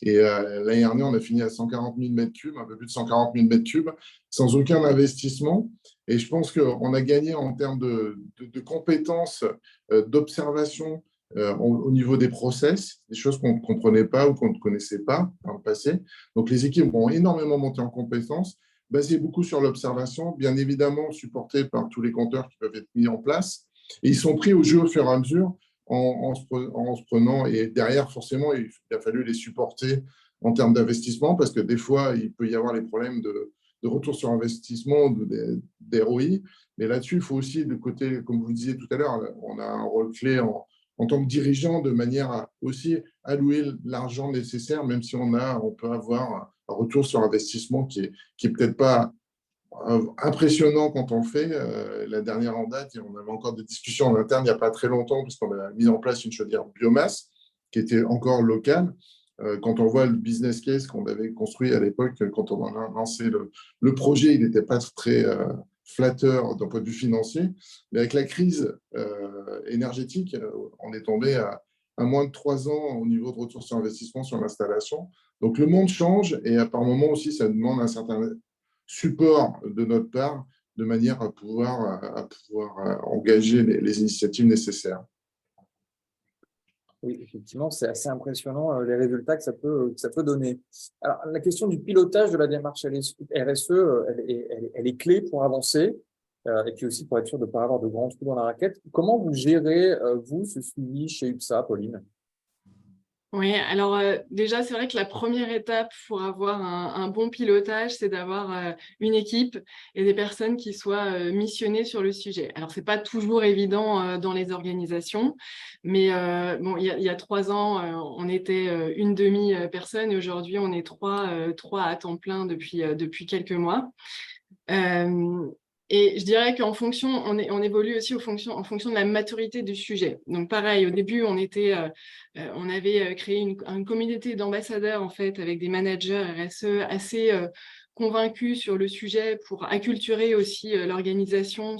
[SPEAKER 5] Et l'année dernière, on a fini à 140 000 m3, un peu plus de 140 000 m3, sans aucun investissement. Et je pense qu'on a gagné en termes de compétences, d'observation au niveau des process, des choses qu'on ne comprenait pas ou qu'on ne connaissait pas dans le passé. Donc, les équipes ont énormément monté en compétences, basées beaucoup sur l'observation, bien évidemment supportées par tous les compteurs qui peuvent être mis en place. Et ils sont pris au jeu au fur et à mesure en se prenant, et derrière, forcément, il a fallu les supporter en termes d'investissement, parce que des fois, il peut y avoir les problèmes de retour sur investissement, d'ROI, mais là-dessus, il faut aussi, de côté, comme vous le disiez tout à l'heure, on a un rôle clé en tant que dirigeant, de manière à aussi allouer l'argent nécessaire, même si on peut avoir un retour sur investissement qui est peut-être pas impressionnant quand on le fait. La dernière en date, et on avait encore des discussions en interne il n'y a pas très longtemps, puisqu'on a mis en place une chaudière biomasse qui était encore locale. Quand on voit le business case qu'on avait construit à l'époque, quand on a lancé le projet, il n'était pas très flatteur d'un point de vue financier. Mais avec la crise énergétique, on est tombé à moins de 3 ans au niveau de retour sur investissement sur l'installation. Donc le monde change et par moment aussi, ça demande un certain support de notre part de manière à pouvoir engager les initiatives nécessaires.
[SPEAKER 1] Oui, effectivement, c'est assez impressionnant les résultats que ça peut donner. Alors, la question du pilotage de la démarche RSE, elle est clé pour avancer et puis aussi pour être sûr de ne pas avoir de grands trous dans la raquette. Comment vous gérez, vous, ce suivi chez UPSA, Pauline?
[SPEAKER 4] Oui, alors déjà, c'est vrai que la première étape pour avoir un bon pilotage, c'est d'avoir une équipe et des personnes qui soient missionnées sur le sujet. Alors, ce n'est pas toujours évident dans les organisations, mais bon, il y a 3 ans, on était une demi-personne et aujourd'hui, on est trois à temps plein depuis quelques mois. Et je dirais qu'en fonction, on évolue aussi en fonction de la maturité du sujet. Donc pareil, au début, on avait créé une communauté d'ambassadeurs en fait avec des managers RSE assez convaincus sur le sujet pour acculturer aussi l'organisation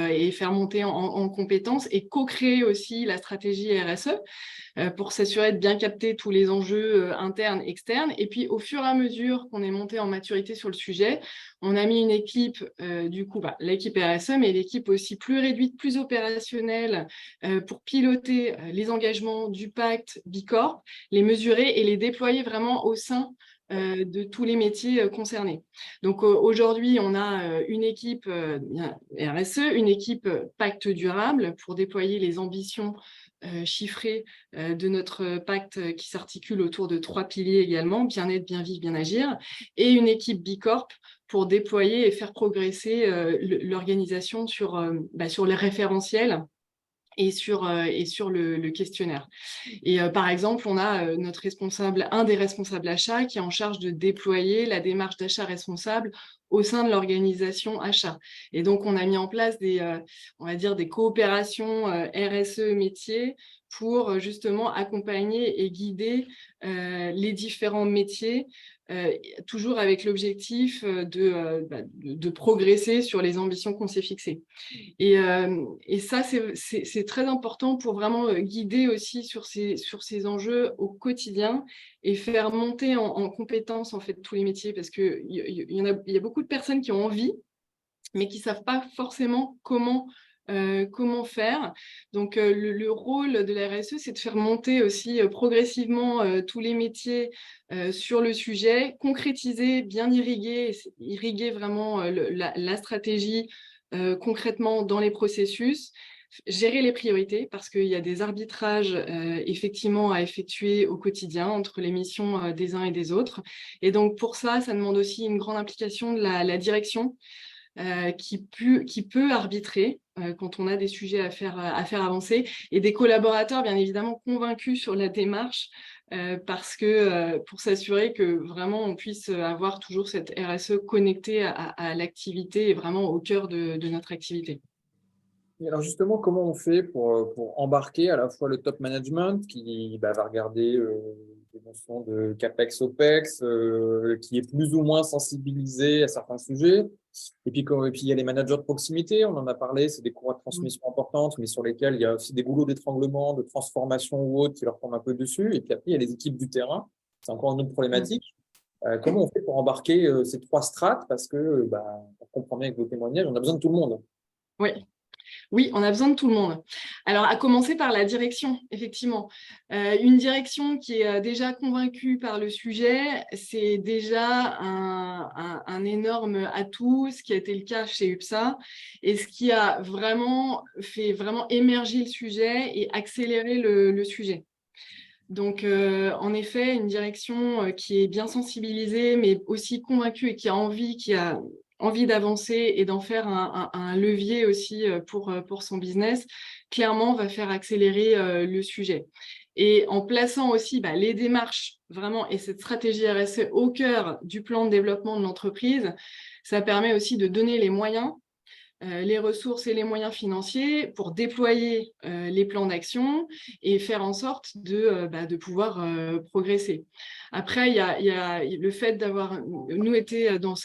[SPEAKER 4] et faire monter en compétences et co-créer aussi la stratégie RSE pour s'assurer de bien capter tous les enjeux internes, externes. Et puis, au fur et à mesure qu'on est monté en maturité sur le sujet, on a mis une équipe, l'équipe RSE, mais l'équipe aussi plus réduite, plus opérationnelle pour piloter les engagements du pacte Bicorp, les mesurer et les déployer vraiment au sein de tous les métiers concernés. Donc aujourd'hui, on a une équipe RSE, une équipe pacte durable pour déployer les ambitions chiffrées de notre pacte qui s'articule autour de 3 piliers également, bien-être, bien vivre, bien agir, et une équipe Bicorp pour déployer et faire progresser l'organisation sur les référentiels et sur le questionnaire. Et par exemple, on a un des responsables achats qui est en charge de déployer la démarche d'achat responsable au sein de l'organisation achat. Et donc, on a mis en place des coopérations RSE métiers pour justement accompagner et guider les différents métiers, toujours avec l'objectif de progresser sur les ambitions qu'on s'est fixées. Et ça, c'est très important pour vraiment guider aussi sur ces enjeux au quotidien et faire monter en compétences en fait tous les métiers, parce qu'il y a beaucoup de personnes qui ont envie, mais qui ne savent pas forcément comment faire. Donc, le rôle de la RSE, c'est de faire monter aussi progressivement tous les métiers sur le sujet, concrétiser, bien irriguer vraiment la stratégie concrètement dans les processus, gérer les priorités, parce qu'il y a des arbitrages effectivement à effectuer au quotidien entre les missions des uns et des autres. Et donc, pour ça, ça demande aussi une grande implication de la direction, qui peut arbitrer quand on a des sujets à faire avancer, et des collaborateurs bien évidemment convaincus sur la démarche, parce que pour s'assurer que vraiment on puisse avoir toujours cette RSE connectée à l'activité et vraiment au cœur de notre activité.
[SPEAKER 1] Et alors justement, comment on fait pour embarquer à la fois le top management qui va regarder des notions de CAPEX, OPEX, qui est plus ou moins sensibilisé à certains sujets, et puis il y a les managers de proximité, on en a parlé, c'est des courroies de transmission importantes, mais sur lesquelles il y a aussi des goulots d'étranglement, de transformation ou autres qui leur tombent un peu dessus, et puis après il y a les équipes du terrain, c'est encore une autre problématique. Comment on fait pour embarquer ces 3 strates, parce que on comprend bien avec vos témoignages, on a besoin de tout le monde.
[SPEAKER 4] Oui, on a besoin de tout le monde. Alors, à commencer par la direction, effectivement. Une direction qui est déjà convaincue par le sujet, c'est déjà un énorme atout, ce qui a été le cas chez UPSA, et ce qui a fait émerger le sujet et accélérer le sujet. Donc, en effet, une direction qui est bien sensibilisée, mais aussi convaincue et qui a envie d'avancer et d'en faire un levier aussi pour son business, clairement va faire accélérer le sujet. Et en plaçant aussi les démarches vraiment et cette stratégie RSE au cœur du plan de développement de l'entreprise, ça permet aussi de donner les moyens, les ressources et les moyens financiers pour déployer les plans d'action et faire en sorte de pouvoir progresser. Après, il y a le fait d'avoir, nous, été dans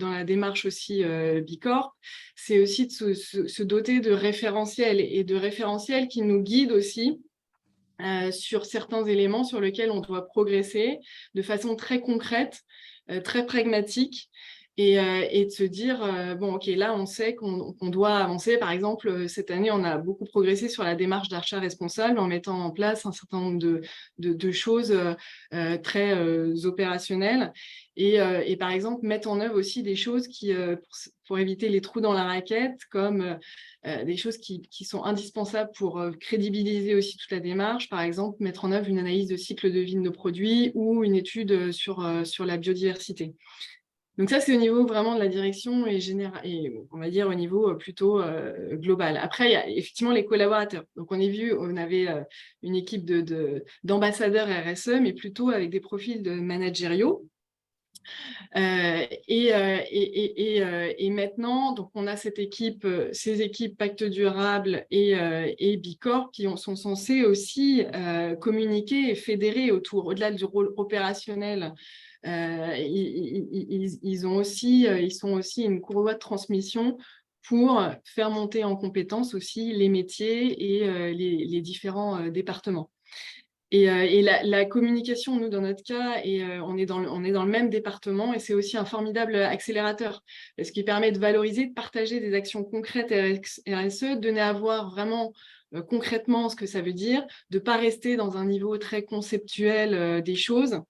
[SPEAKER 4] la démarche aussi Bicorp, c'est aussi de se doter de référentiels et de référentiels qui nous guident aussi sur certains éléments sur lesquels on doit progresser de façon très concrète, très pragmatique, et de se dire, ok, là, on sait qu'on doit avancer. Par exemple, cette année, on a beaucoup progressé sur la démarche d'achat responsable en mettant en place un certain nombre de choses très opérationnelles. Et par exemple, mettre en œuvre aussi des choses pour éviter les trous dans la raquette, comme des choses qui sont indispensables pour crédibiliser aussi toute la démarche. Par exemple, mettre en œuvre une analyse de cycle de vie de nos produits ou une étude sur la biodiversité. Donc ça, c'est au niveau vraiment de la direction et on va dire au niveau plutôt global. Après, il y a effectivement les collaborateurs. Donc on avait une équipe d'ambassadeurs RSE, mais plutôt avec des profils de managériaux. Et maintenant, donc on a cette équipe, ces équipes Pacte Durable et Bicorp qui sont censées aussi communiquer et fédérer autour, au-delà du rôle opérationnel. Ils sont aussi une courroie de transmission pour faire monter en compétence aussi les métiers et les différents départements. Et la communication, nous, dans notre cas, on est dans le même département et c'est aussi un formidable accélérateur, ce qui permet de valoriser, de partager des actions concrètes RSE, donner à voir vraiment concrètement ce que ça veut dire, de ne pas rester dans un niveau très conceptuel des choses.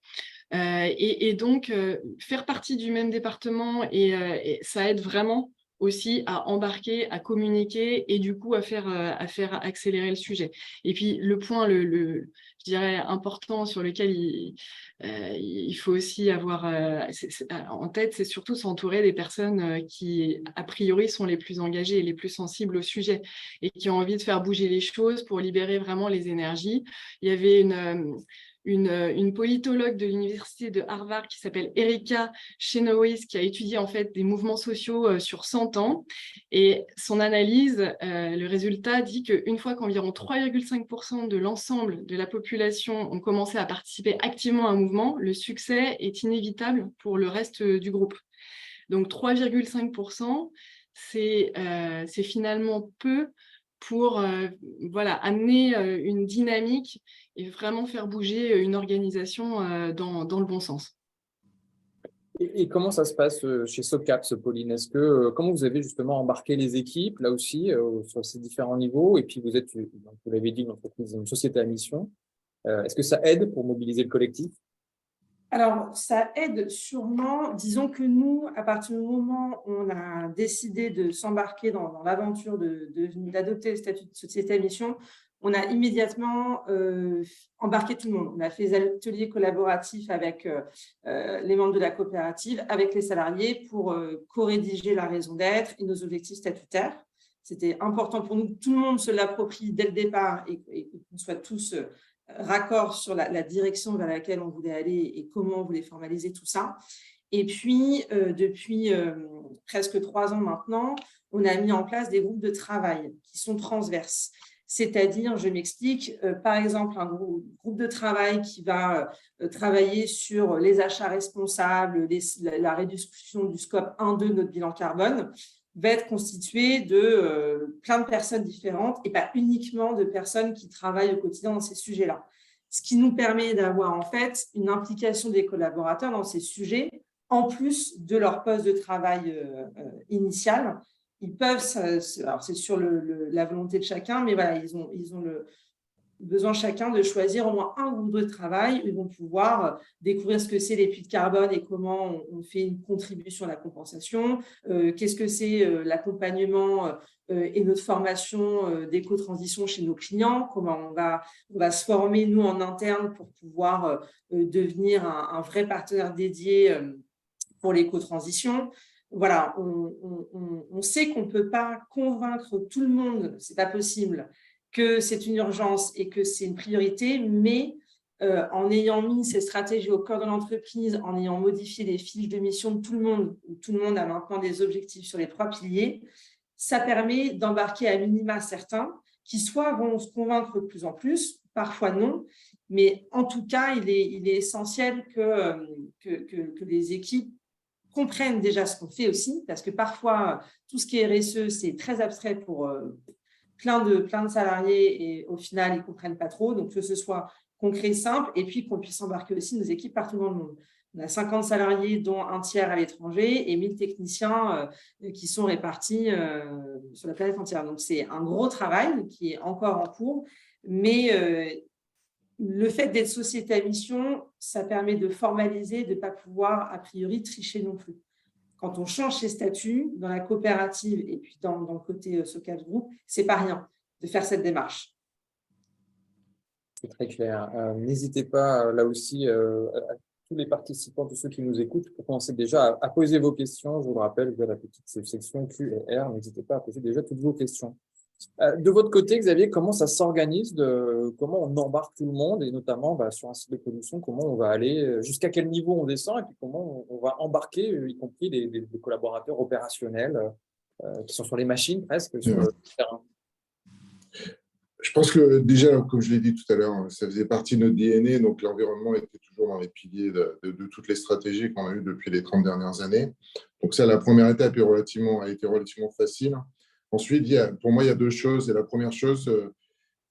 [SPEAKER 4] Et donc, faire partie du même département, et ça aide vraiment aussi à embarquer, à communiquer et du coup à faire accélérer le sujet. Et puis le point, je dirais, important sur lequel il faut aussi avoir en tête, c'est surtout s'entourer des personnes qui, a priori, sont les plus engagées et les plus sensibles au sujet et qui ont envie de faire bouger les choses pour libérer vraiment les énergies. Il y avait une politologue de l'université de Harvard qui s'appelle Erika Chenoweth, qui a étudié en fait des mouvements sociaux sur 100 ans. Et son analyse, le résultat dit qu'une fois qu'environ 3,5% de l'ensemble de la population ont commencé à participer activement à un mouvement, le succès est inévitable pour le reste du groupe. Donc 3,5%, c'est finalement peu pour amener une dynamique et vraiment faire bouger une organisation dans le bon sens.
[SPEAKER 1] Et comment ça se passe chez SOCAPS, Pauline? Comment vous avez justement embarqué les équipes, là aussi, sur ces différents niveaux? Et puis, vous l'avez dit, une entreprise, une société à mission. Est-ce que ça aide pour mobiliser le collectif?
[SPEAKER 2] Alors, ça aide sûrement. Disons que nous, à partir du moment où on a décidé de s'embarquer dans l'aventure d'adopter le statut de société à mission, on a immédiatement embarqué tout le monde. On a fait des ateliers collaboratifs avec les membres de la coopérative, avec les salariés pour co-rédiger la raison d'être et nos objectifs statutaires. C'était important pour nous que tout le monde se l'approprie dès le départ et qu'on soit tous raccord sur la direction vers laquelle on voulait aller et comment on voulait formaliser tout ça. Et puis, depuis presque 3 ans maintenant, on a mis en place des groupes de travail qui sont transverses. C'est-à-dire, je m'explique, par exemple, un groupe de travail qui va travailler sur les achats responsables, la réduction du scope 1-2 de notre bilan carbone, va être constitué de plein de personnes différentes et pas uniquement de personnes qui travaillent au quotidien dans ces sujets-là. Ce qui nous permet d'avoir en fait une implication des collaborateurs dans ces sujets en plus de leur poste de travail initial. Ils peuvent, alors c'est sur la volonté de chacun, mais voilà, ils ont le besoin chacun de choisir au moins un groupe de travail où ils vont pouvoir découvrir ce que c'est les puits de carbone et comment on fait une contribution à la compensation, qu'est-ce que c'est l'accompagnement et notre formation d'éco-transition chez nos clients, comment on va se former nous en interne pour pouvoir devenir un vrai partenaire dédié pour l'éco-transition. Voilà, on sait qu'on ne peut pas convaincre tout le monde, ce n'est pas possible, que c'est une urgence et que c'est une priorité, mais en ayant mis ces stratégies au cœur de l'entreprise, en ayant modifié les fiches de mission de tout le monde, où tout le monde a maintenant des objectifs sur les 3 piliers, ça permet d'embarquer à minima certains qui soit vont se convaincre de plus en plus, parfois non, mais en tout cas, il est essentiel que les équipes comprennent déjà ce qu'on fait aussi, parce que parfois, tout ce qui est RSE, c'est très abstrait pour plein de salariés et au final, ils ne comprennent pas trop. Donc, que ce soit concret, simple, et puis qu'on puisse embarquer aussi nos équipes partout dans le monde. On a 50 salariés, dont un tiers à l'étranger, et 1000 techniciens qui sont répartis sur la planète entière. Donc, c'est un gros travail qui est encore en cours, mais le fait d'être société à mission, ça permet de formaliser, de ne pas pouvoir, a priori, tricher non plus. Quand on change ses statuts dans la coopérative et puis dans le côté SOCAPS Group, ce n'est pas rien de faire cette démarche.
[SPEAKER 1] C'est très clair. N'hésitez pas, là aussi, à tous les participants, tous ceux qui nous écoutent, pour commencer déjà à poser vos questions. Je vous le rappelle, via la petite section Q et R, n'hésitez pas à poser déjà toutes vos questions. De votre côté, Xavier, comment ça s'organise, comment on embarque tout le monde et notamment sur un site de production, comment on va aller, jusqu'à quel niveau on descend et puis comment on va embarquer, y compris des collaborateurs opérationnels qui sont sur les machines presque, sur le terrain.
[SPEAKER 5] Je pense que déjà, comme je l'ai dit tout à l'heure, ça faisait partie de notre DNA, donc l'environnement était toujours dans les piliers de toutes les stratégies qu'on a eues depuis les 30 dernières années. Donc ça, la première étape a été relativement facile. Ensuite, pour moi, il y a deux choses. Et la première chose,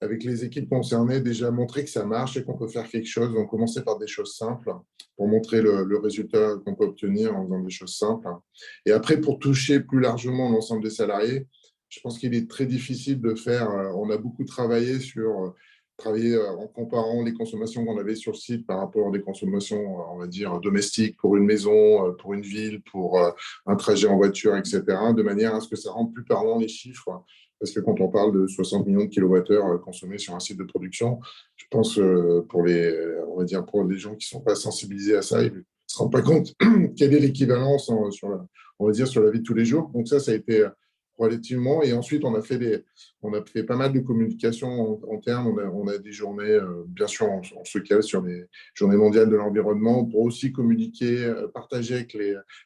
[SPEAKER 5] avec les équipes concernées, déjà montrer que ça marche et qu'on peut faire quelque chose. Donc commencer par des choses simples pour montrer le résultat qu'on peut obtenir en faisant des choses simples. Et après, pour toucher plus largement l'ensemble des salariés, je pense qu'il est très difficile de faire. On a beaucoup travaillé en comparant les consommations qu'on avait sur le site par rapport à des consommations, on va dire, domestiques pour une maison, pour une ville, pour un trajet en voiture, etc., de manière à ce que ça rende plus parlant les chiffres. Parce que quand on parle de 60 millions de kilowattheures consommés sur un site de production, je pense pour les gens qui ne sont pas sensibilisés à ça, ils ne se rendent pas compte quelle est l'équivalence sur la vie de tous les jours. Donc ça a été relativement. Et ensuite, on a fait pas mal de communication en termes. On a des journées, bien sûr, on se cale sur les journées mondiales de l'environnement pour aussi communiquer, partager avec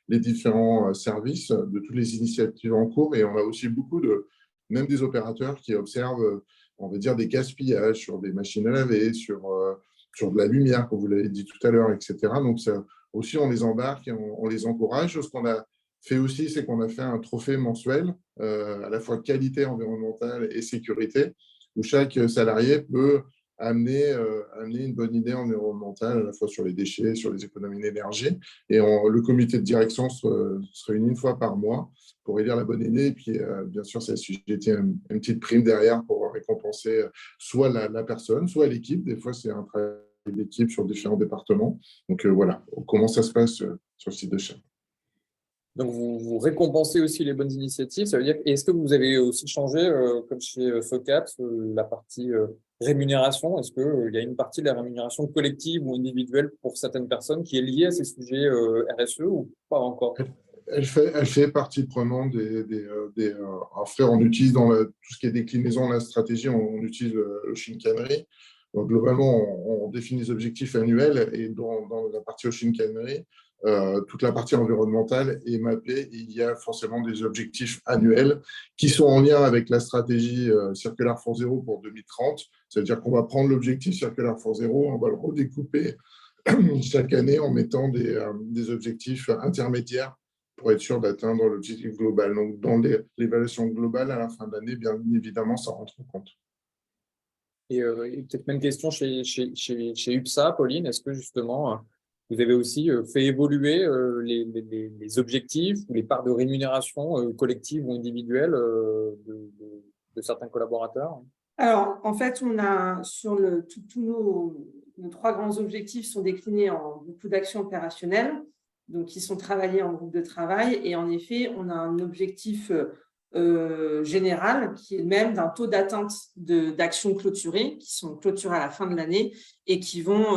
[SPEAKER 5] les différents services de toutes les initiatives en cours. Et on a aussi même des opérateurs qui observent, on va dire, des gaspillages sur des machines à laver, sur de la lumière, comme vous l'avez dit tout à l'heure, etc. Donc, ça, aussi, on les embarque et on les encourage. Ce qu'on a fait aussi, c'est qu'on a fait un trophée mensuel, à la fois qualité environnementale et sécurité, où chaque salarié peut amener une bonne idée environnementale, à la fois sur les déchets, sur les économies d'énergie. Et le comité de direction se réunit une fois par mois pour élire la bonne idée. Et puis, bien sûr, c'est assujetti à une petite prime derrière pour récompenser soit la personne, soit l'équipe. Des fois, c'est un travail d'équipe sur différents départements. Donc, voilà comment ça se passe sur le site de Cham.
[SPEAKER 1] Donc, vous récompensez aussi les bonnes initiatives. Ça veut dire, est-ce que vous avez aussi changé, comme chez SOCAPS, la partie rémunération? Est-ce qu'il y a une partie de la rémunération collective ou individuelle pour certaines personnes qui est liée à ces sujets RSE ou pas encore?
[SPEAKER 5] Elle fait partie prenante Après, on utilise dans tout ce qui est déclinaison de la stratégie, on utilise le Shinkanri. Donc, globalement, on définit des objectifs annuels et dans la partie Shinkanri, toute la partie environnementale est mappée. Il y a forcément des objectifs annuels qui sont en lien avec la stratégie Circular for Zero pour 2030. C'est-à-dire qu'on va prendre l'objectif Circular for Zero, on va le redécouper chaque année en mettant des objectifs intermédiaires pour être sûr d'atteindre l'objectif global. Donc, dans l'évaluation globale, à la fin de l'année, bien évidemment, ça rentre en compte.
[SPEAKER 1] Et peut-être même question chez UPSA, Pauline, est-ce que justement, vous avez aussi fait évoluer les objectifs ou les parts de rémunération collective ou individuelle de certains collaborateurs?
[SPEAKER 2] Alors, en fait, on a tous nos 3 grands objectifs sont déclinés en beaucoup d'actions opérationnelles, donc qui sont travaillées en groupe de travail. Et en effet, on a un objectif général qui est même d'un taux d'atteinte d'actions clôturées, qui sont clôturées à la fin de l'année et qui vont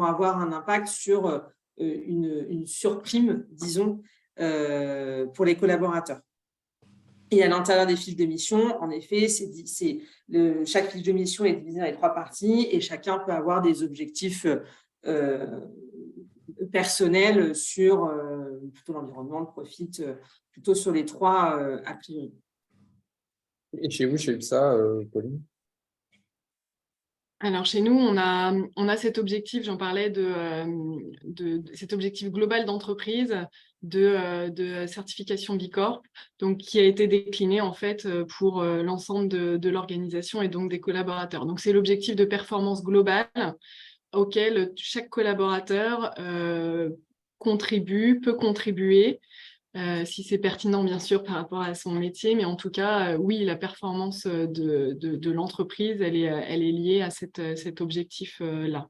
[SPEAKER 2] avoir un impact sur une surprime, disons, pour les collaborateurs. Et à l'intérieur des fiches de mission, en effet, chaque fiche de mission est divisée dans les 3 parties et chacun peut avoir des objectifs personnels sur plutôt l'environnement, le profit, plutôt sur les 3 a priori.
[SPEAKER 1] Et chez vous, chez UPSA, Pauline?
[SPEAKER 4] Alors, chez nous, on a cet objectif, j'en parlais, de cet objectif global d'entreprise de certification B Corp, donc qui a été décliné en fait pour l'ensemble de l'organisation et donc des collaborateurs. Donc, c'est l'objectif de performance globale auquel chaque collaborateur peut contribuer, si c'est pertinent, bien sûr, par rapport à son métier, mais en tout cas, oui, la performance de l'entreprise, elle est liée à cet objectif-là.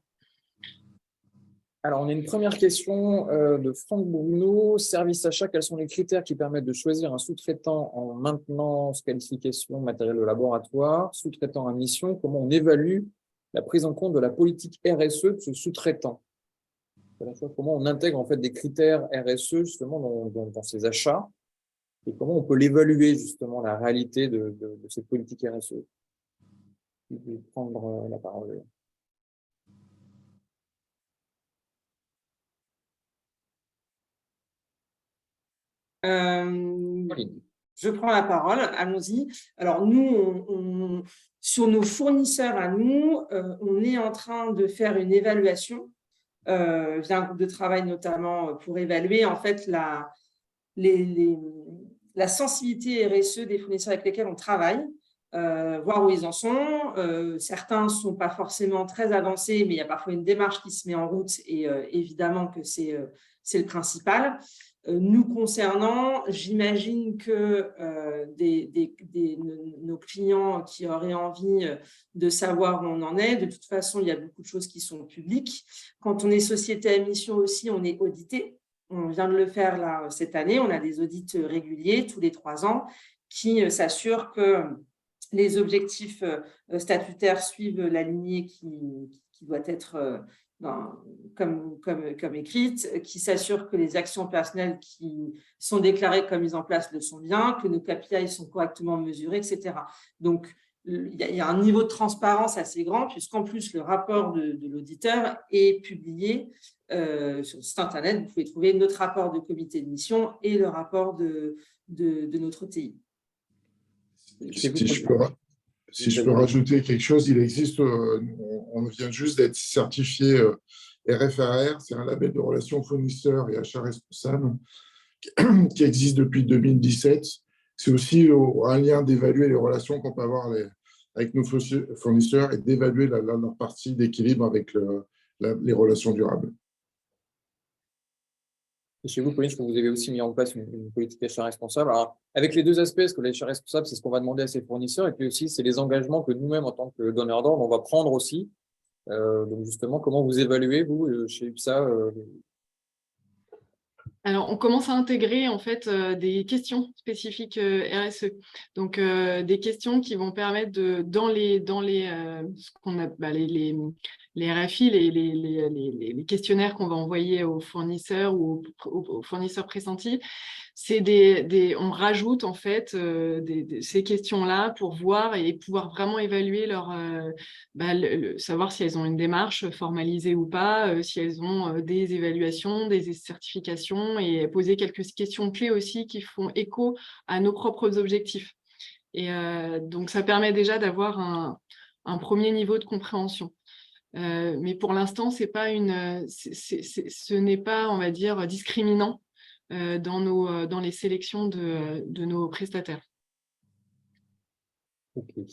[SPEAKER 1] Alors, on a une première question de Franck Bruno. Service achat, quels sont les critères qui permettent de choisir un sous-traitant en maintenance, qualification, matériel de laboratoire, sous-traitant à mission? Comment on évalue la prise en compte de la politique RSE de ce sous-traitant? Comment on intègre en fait des critères RSE justement dans ces achats? Et comment on peut l'évaluer, justement, la réalité de cette politique RSE? Je vais prendre la parole. Pauline.
[SPEAKER 2] Je prends la parole, allons-y. Alors nous, sur nos fournisseurs à nous, on est en train de faire une évaluation via un groupe de travail notamment pour évaluer en fait la sensibilité RSE des fournisseurs avec lesquels on travaille, voir où ils en sont. Certains ne sont pas forcément très avancés, mais il y a parfois une démarche qui se met en route et évidemment que c'est le principal. Nous concernant, j'imagine que nos clients qui auraient envie de savoir où on en est, de toute façon, il y a beaucoup de choses qui sont publiques. Quand on est société à mission aussi, on est audité. On vient de le faire là cette année. On a des audits réguliers tous les 3 ans qui s'assurent que les objectifs statutaires suivent la lignée qui doit être comme écrite, qui s'assure que les actions personnelles qui sont déclarées comme mises en place le sont bien, que nos KPI sont correctement mesurés, etc. Donc, il y a un niveau de transparence assez grand, puisqu'en plus, le rapport de l'auditeur est publié sur le site Internet. Vous pouvez trouver notre rapport de comité de mission et le rapport de notre TI.
[SPEAKER 5] Si je peux rajouter quelque chose, il existe, on vient juste d'être certifié RFRR, c'est un label de relations fournisseurs et achats responsables qui existe depuis 2017. C'est aussi un lien d'évaluer les relations qu'on peut avoir avec nos fournisseurs et d'évaluer leur partie d'équilibre avec les relations durables.
[SPEAKER 1] Et chez vous, Pauline, je crois que vous avez aussi mis en place une politique d'achat responsable. Alors, avec les deux aspects, parce que l'achat responsable, c'est ce qu'on va demander à ses fournisseurs, et puis aussi, c'est les engagements que nous-mêmes, en tant que donneurs d'ordre, on va prendre aussi. Donc, justement, comment vous évaluez, vous, chez UPSA
[SPEAKER 4] Alors, on commence à intégrer en fait des questions spécifiques RSE. Donc, des questions qui vont permettre dans ce qu'on a les RFI, les questionnaires qu'on va envoyer aux fournisseurs ou aux fournisseurs pressentis, on rajoute en fait ces questions-là pour voir et pouvoir vraiment évaluer savoir si elles ont une démarche formalisée ou pas, si elles ont des évaluations, des certifications, et poser quelques questions clés aussi qui font écho à nos propres objectifs. Et donc, ça permet déjà d'avoir un premier niveau de compréhension. Mais pour l'instant, ce n'est pas, on va dire, discriminant dans les sélections de nos prestataires.
[SPEAKER 1] Okay.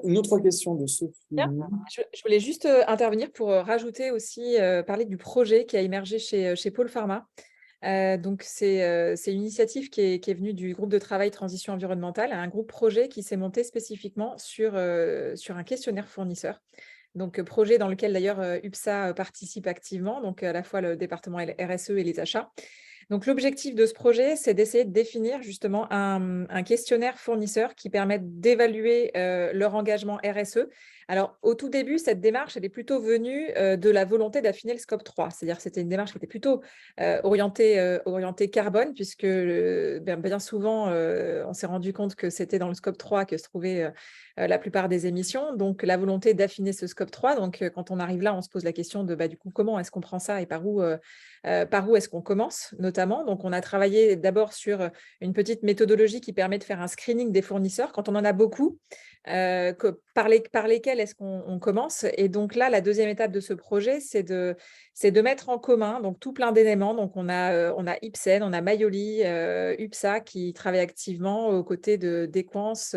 [SPEAKER 1] Une autre question de Sophie.
[SPEAKER 7] Je voulais juste intervenir pour rajouter aussi, parler du projet qui a émergé chez Pôle Pharma. Donc, c'est une initiative qui est venue du groupe de travail transition environnementale, un groupe projet qui s'est monté spécifiquement sur un questionnaire fournisseur. Donc, projet dans lequel d'ailleurs UPSA participe activement, donc à la fois le département RSE et les achats. Donc, l'objectif de ce projet, c'est d'essayer de définir justement un questionnaire fournisseur qui permette d'évaluer leur engagement RSE. Alors, au tout début, cette démarche, elle est plutôt venue de la volonté d'affiner le scope 3. C'est-à-dire que c'était une démarche qui était plutôt orientée carbone, puisque bien souvent, on s'est rendu compte que c'était dans le scope 3 que se trouvaient la plupart des émissions. Donc, la volonté d'affiner ce scope 3. Donc, quand on arrive là, on se pose la question de du coup, comment est-ce qu'on prend ça et par où est-ce qu'on commence notamment. Donc, on a travaillé d'abord sur une petite méthodologie qui permet de faire un screening des fournisseurs quand on en a beaucoup, par lesquels est-ce qu'on commence. Et donc là, la deuxième étape de ce projet, c'est de mettre en commun donc tout plein d'éléments. Donc, on a Ipsen, on a Mayoli, UPSA qui travaillent activement aux côtés d'Equance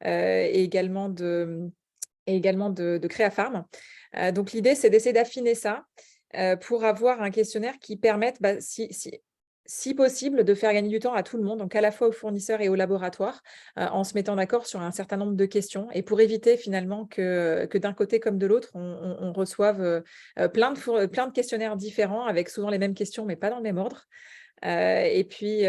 [SPEAKER 7] et également de Créapharm. Donc, l'idée, c'est d'essayer d'affiner ça pour avoir un questionnaire qui permette, si possible, de faire gagner du temps à tout le monde, donc à la fois aux fournisseurs et aux laboratoires, en se mettant d'accord sur un certain nombre de questions, et pour éviter finalement que d'un côté comme de l'autre, on reçoive plein de questionnaires différents, avec souvent les mêmes questions, mais pas dans le même ordre. Et puis,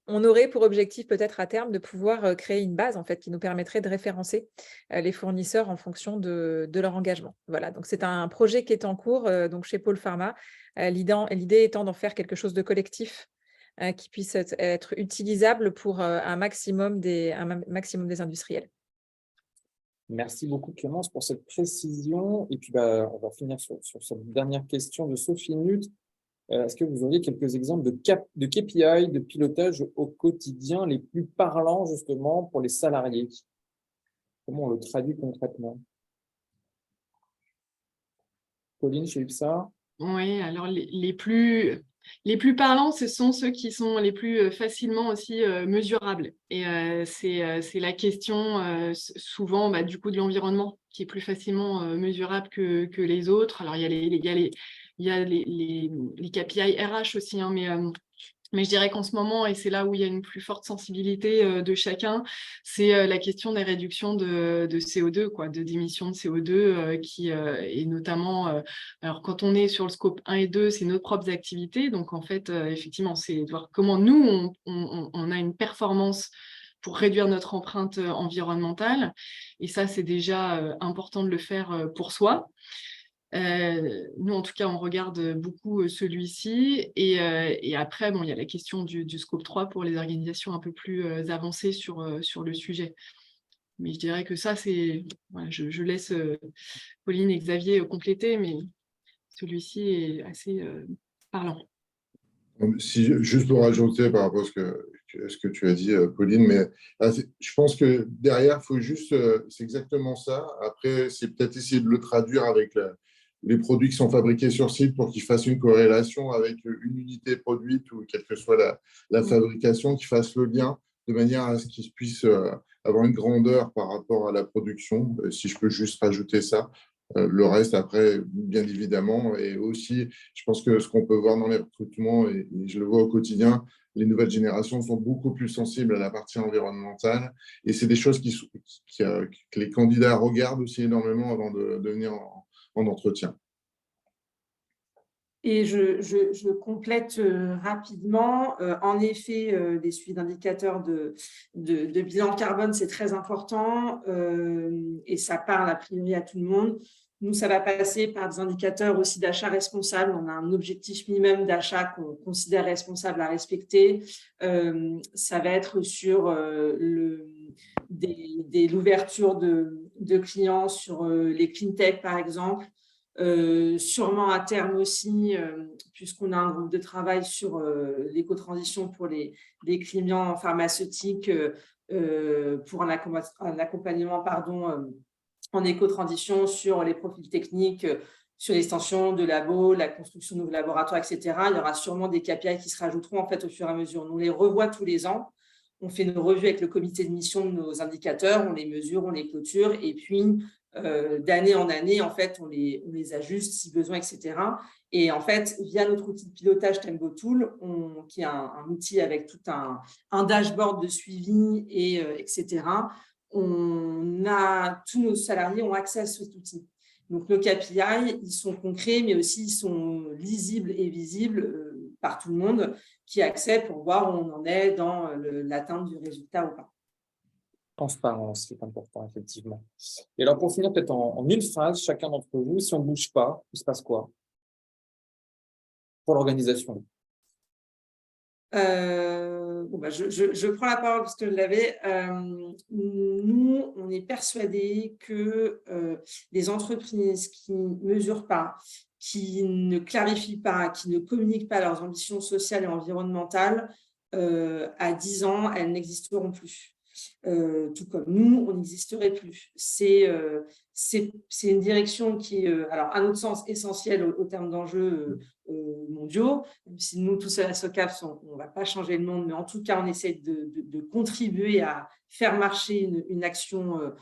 [SPEAKER 7] on aurait pour objectif peut-être à terme de pouvoir créer une base en fait, qui nous permettrait de référencer les fournisseurs en fonction de leur engagement. Voilà, donc c'est un projet qui est en cours donc chez Pôle Pharma. L'idée étant d'en faire quelque chose de collectif qui puisse être utilisable pour un maximum des industriels.
[SPEAKER 1] Merci beaucoup Clémence pour cette précision. Et puis, on va finir sur cette dernière question de Sophie Nutt. Est-ce que vous auriez quelques exemples de KPI, de pilotage au quotidien les plus parlants justement pour les salariés? Comment on le traduit concrètement? Pauline, chez UPSA?
[SPEAKER 4] Oui, alors les plus parlants, ce sont ceux qui sont les plus facilement aussi mesurables. Et c'est la question souvent du coup de l'environnement qui est plus facilement mesurable que les autres. Alors, il y a les KPI RH aussi, hein, mais je dirais qu'en ce moment, et c'est là où il y a une plus forte sensibilité de chacun, c'est la question des réductions de CO2, d'émissions de CO2, et notamment, alors quand on est sur le scope 1 et 2, c'est nos propres activités. Donc en fait, effectivement, c'est de voir comment nous, on a une performance pour réduire notre empreinte environnementale. Et ça, c'est déjà important de le faire pour soi. Nous, en tout cas, on regarde beaucoup celui-ci. Et après, il y a la question du scope 3 pour les organisations un peu plus avancées sur le sujet. Mais je dirais que ça, c'est... Voilà, je laisse Pauline et Xavier compléter, mais celui-ci est assez parlant.
[SPEAKER 5] Juste pour rajouter par rapport à ce que tu as dit, Pauline, mais je pense que derrière, il faut juste, c'est exactement ça. Après, c'est peut-être essayer de le traduire avec les produits qui sont fabriqués sur site pour qu'ils fassent une corrélation avec une unité produite ou quelle que soit la fabrication, qu'ils fassent le lien de manière à ce qu'ils puissent avoir une grandeur par rapport à la production. Si je peux juste rajouter ça. Le reste, après, bien évidemment, et aussi, je pense que ce qu'on peut voir dans les recrutements, et je le vois au quotidien, les nouvelles générations sont beaucoup plus sensibles à la partie environnementale, et c'est des choses que les candidats regardent aussi énormément avant de venir en entretien.
[SPEAKER 2] Et je complète rapidement. En effet, les suivis d'indicateurs de bilan carbone, c'est très important et ça parle a priori à tout le monde. Nous, ça va passer par des indicateurs aussi d'achat responsable. On a un objectif minimum d'achat qu'on considère responsable à respecter. Ça va être sur l'ouverture de clients sur les clean tech, par exemple. Sûrement à terme aussi, puisqu'on a un groupe de travail sur l'éco-transition pour les clients pharmaceutiques, pour un accompagnement en éco-transition sur les profils techniques, sur l'extension de labos, la construction de nouveaux laboratoires, etc. Il y aura sûrement des KPI qui se rajouteront en fait au fur et à mesure. On les revoit tous les ans. On fait nos revues avec le comité de mission de nos indicateurs, on les mesure, on les clôture, et puis d'année en année, en fait, on les ajuste si besoin, etc. Et en fait, via notre outil de pilotage Tembo Tool, qui est un outil avec tout un dashboard de suivi, etc., tous nos salariés ont accès à cet outil. Donc, nos KPI, ils sont concrets, mais aussi ils sont lisibles et visibles par tout le monde qui a accès pour voir où on en est dans l'atteinte du résultat ou pas.
[SPEAKER 1] Transparence, c'est important, effectivement. Et alors, pour finir, peut-être en une phrase, chacun d'entre vous, si on ne bouge pas, il se passe quoi pour l'organisation?
[SPEAKER 2] Je prends la parole parce que je l'avais. Nous, on est persuadés que les entreprises qui ne mesurent pas, qui ne clarifient pas, qui ne communiquent pas leurs ambitions sociales et environnementales, à 10 ans, elles n'existeront plus. Tout comme nous, on n'existerait plus. C'est une direction qui est, alors, à notre sens, essentielle au terme d'enjeux mondiaux. Même si nous, tous à la SOCAPS, on ne va pas changer le monde, mais en tout cas, on essaie de contribuer à faire marcher une action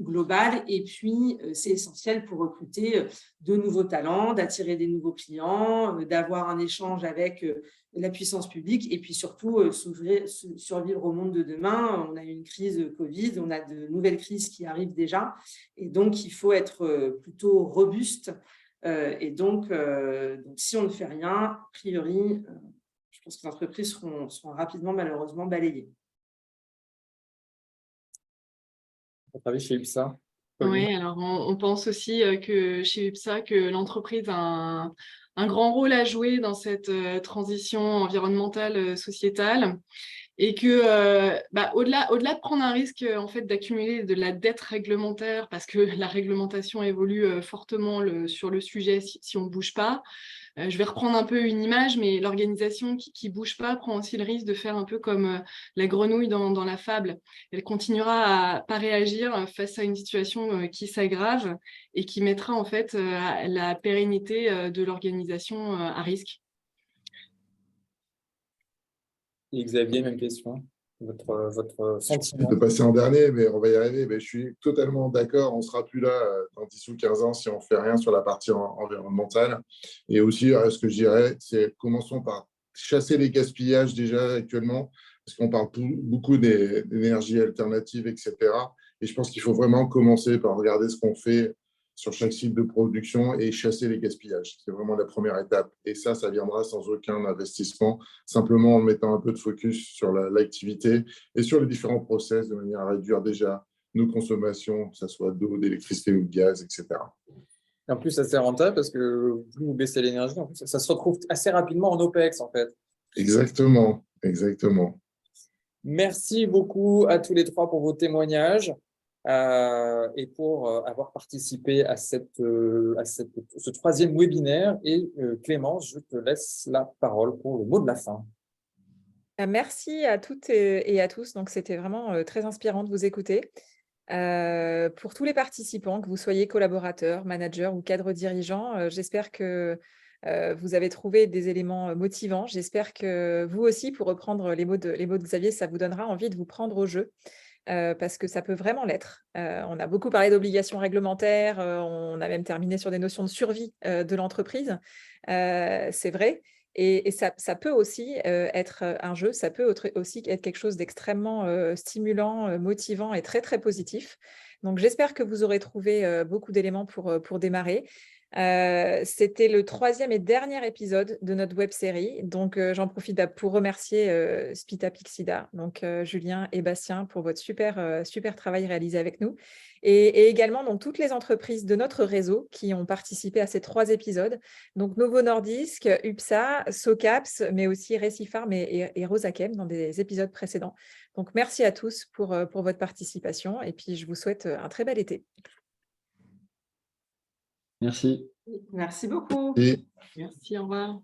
[SPEAKER 2] globale. Et puis, c'est essentiel pour recruter de nouveaux talents, d'attirer des nouveaux clients, d'avoir un échange avec la puissance publique et puis surtout survivre au monde de demain. On a une crise Covid, on a de nouvelles crises qui arrivent déjà et donc il faut être plutôt robuste et donc si on ne fait rien, a priori, je pense que les entreprises seront rapidement malheureusement balayées.
[SPEAKER 1] Votre avis chez UPSA?
[SPEAKER 4] Oui, alors on pense aussi que chez UPSA, que l'entreprise a un grand rôle à jouer dans cette transition environnementale, sociétale. Et que au-delà de prendre un risque en fait d'accumuler de la dette réglementaire parce que la réglementation évolue fortement sur le sujet si on ne bouge pas. Je vais reprendre un peu une image, mais l'organisation qui bouge pas prend aussi le risque de faire un peu comme la grenouille dans la fable. Elle continuera à pas réagir face à une situation qui s'aggrave et qui mettra en fait la pérennité de l'organisation à risque.
[SPEAKER 1] Et Xavier, même question. Votre sentiment.
[SPEAKER 5] De passer en dernier, mais on va y arriver. Mais je suis totalement d'accord. On ne sera plus là dans 10 ou 15 ans si on ne fait rien sur la partie environnementale. Et aussi, ce que je dirais, c'est commençons par chasser les gaspillages déjà actuellement, parce qu'on parle beaucoup d'énergie alternative, etc. Et je pense qu'il faut vraiment commencer par regarder ce qu'on fait sur chaque site de production et chasser les gaspillages. C'est vraiment la première étape. Et ça viendra sans aucun investissement, simplement en mettant un peu de focus sur l'activité et sur les différents process de manière à réduire déjà nos consommations, que ce soit d'eau, d'électricité ou de gaz, etc.
[SPEAKER 1] Et en plus, ça c'est rentable parce que plus vous baissez l'énergie, en plus, ça se retrouve assez rapidement en OPEX, en fait.
[SPEAKER 5] Exactement, exactement.
[SPEAKER 1] Merci beaucoup à tous les trois pour vos témoignages et pour avoir participé à ce troisième webinaire. Et Clémence, je te laisse la parole pour le mot de la fin.
[SPEAKER 7] Merci à toutes et à tous. Donc, c'était vraiment très inspirant de vous écouter. Pour tous les participants, que vous soyez collaborateurs, managers ou cadres dirigeants, j'espère que vous avez trouvé des éléments motivants. J'espère que vous aussi, pour reprendre les mots de Xavier, ça vous donnera envie de vous prendre au jeu. Parce que ça peut vraiment l'être. On a beaucoup parlé d'obligations réglementaires, on a même terminé sur des notions de survie de l'entreprise. C'est vrai. Et ça peut aussi être un jeu, ça peut aussi être quelque chose d'extrêmement stimulant, motivant et très, très positif. Donc, j'espère que vous aurez trouvé beaucoup d'éléments pour démarrer. C'était le 3e et dernier épisode de notre web série. Donc, j'en profite pour remercier Spita Pixida, donc Julien et Bastien, pour votre super travail réalisé avec nous. Et également donc, toutes les entreprises de notre réseau qui ont participé à ces 3 épisodes. Donc, Novo Nordisk, UPSA, SOCAPS, mais aussi Récifarm et Rosakem dans des épisodes précédents. Donc, merci à tous pour votre participation. Et puis, je vous souhaite un très bel été.
[SPEAKER 3] Merci.
[SPEAKER 2] Merci beaucoup.
[SPEAKER 5] Et
[SPEAKER 4] Merci, au revoir.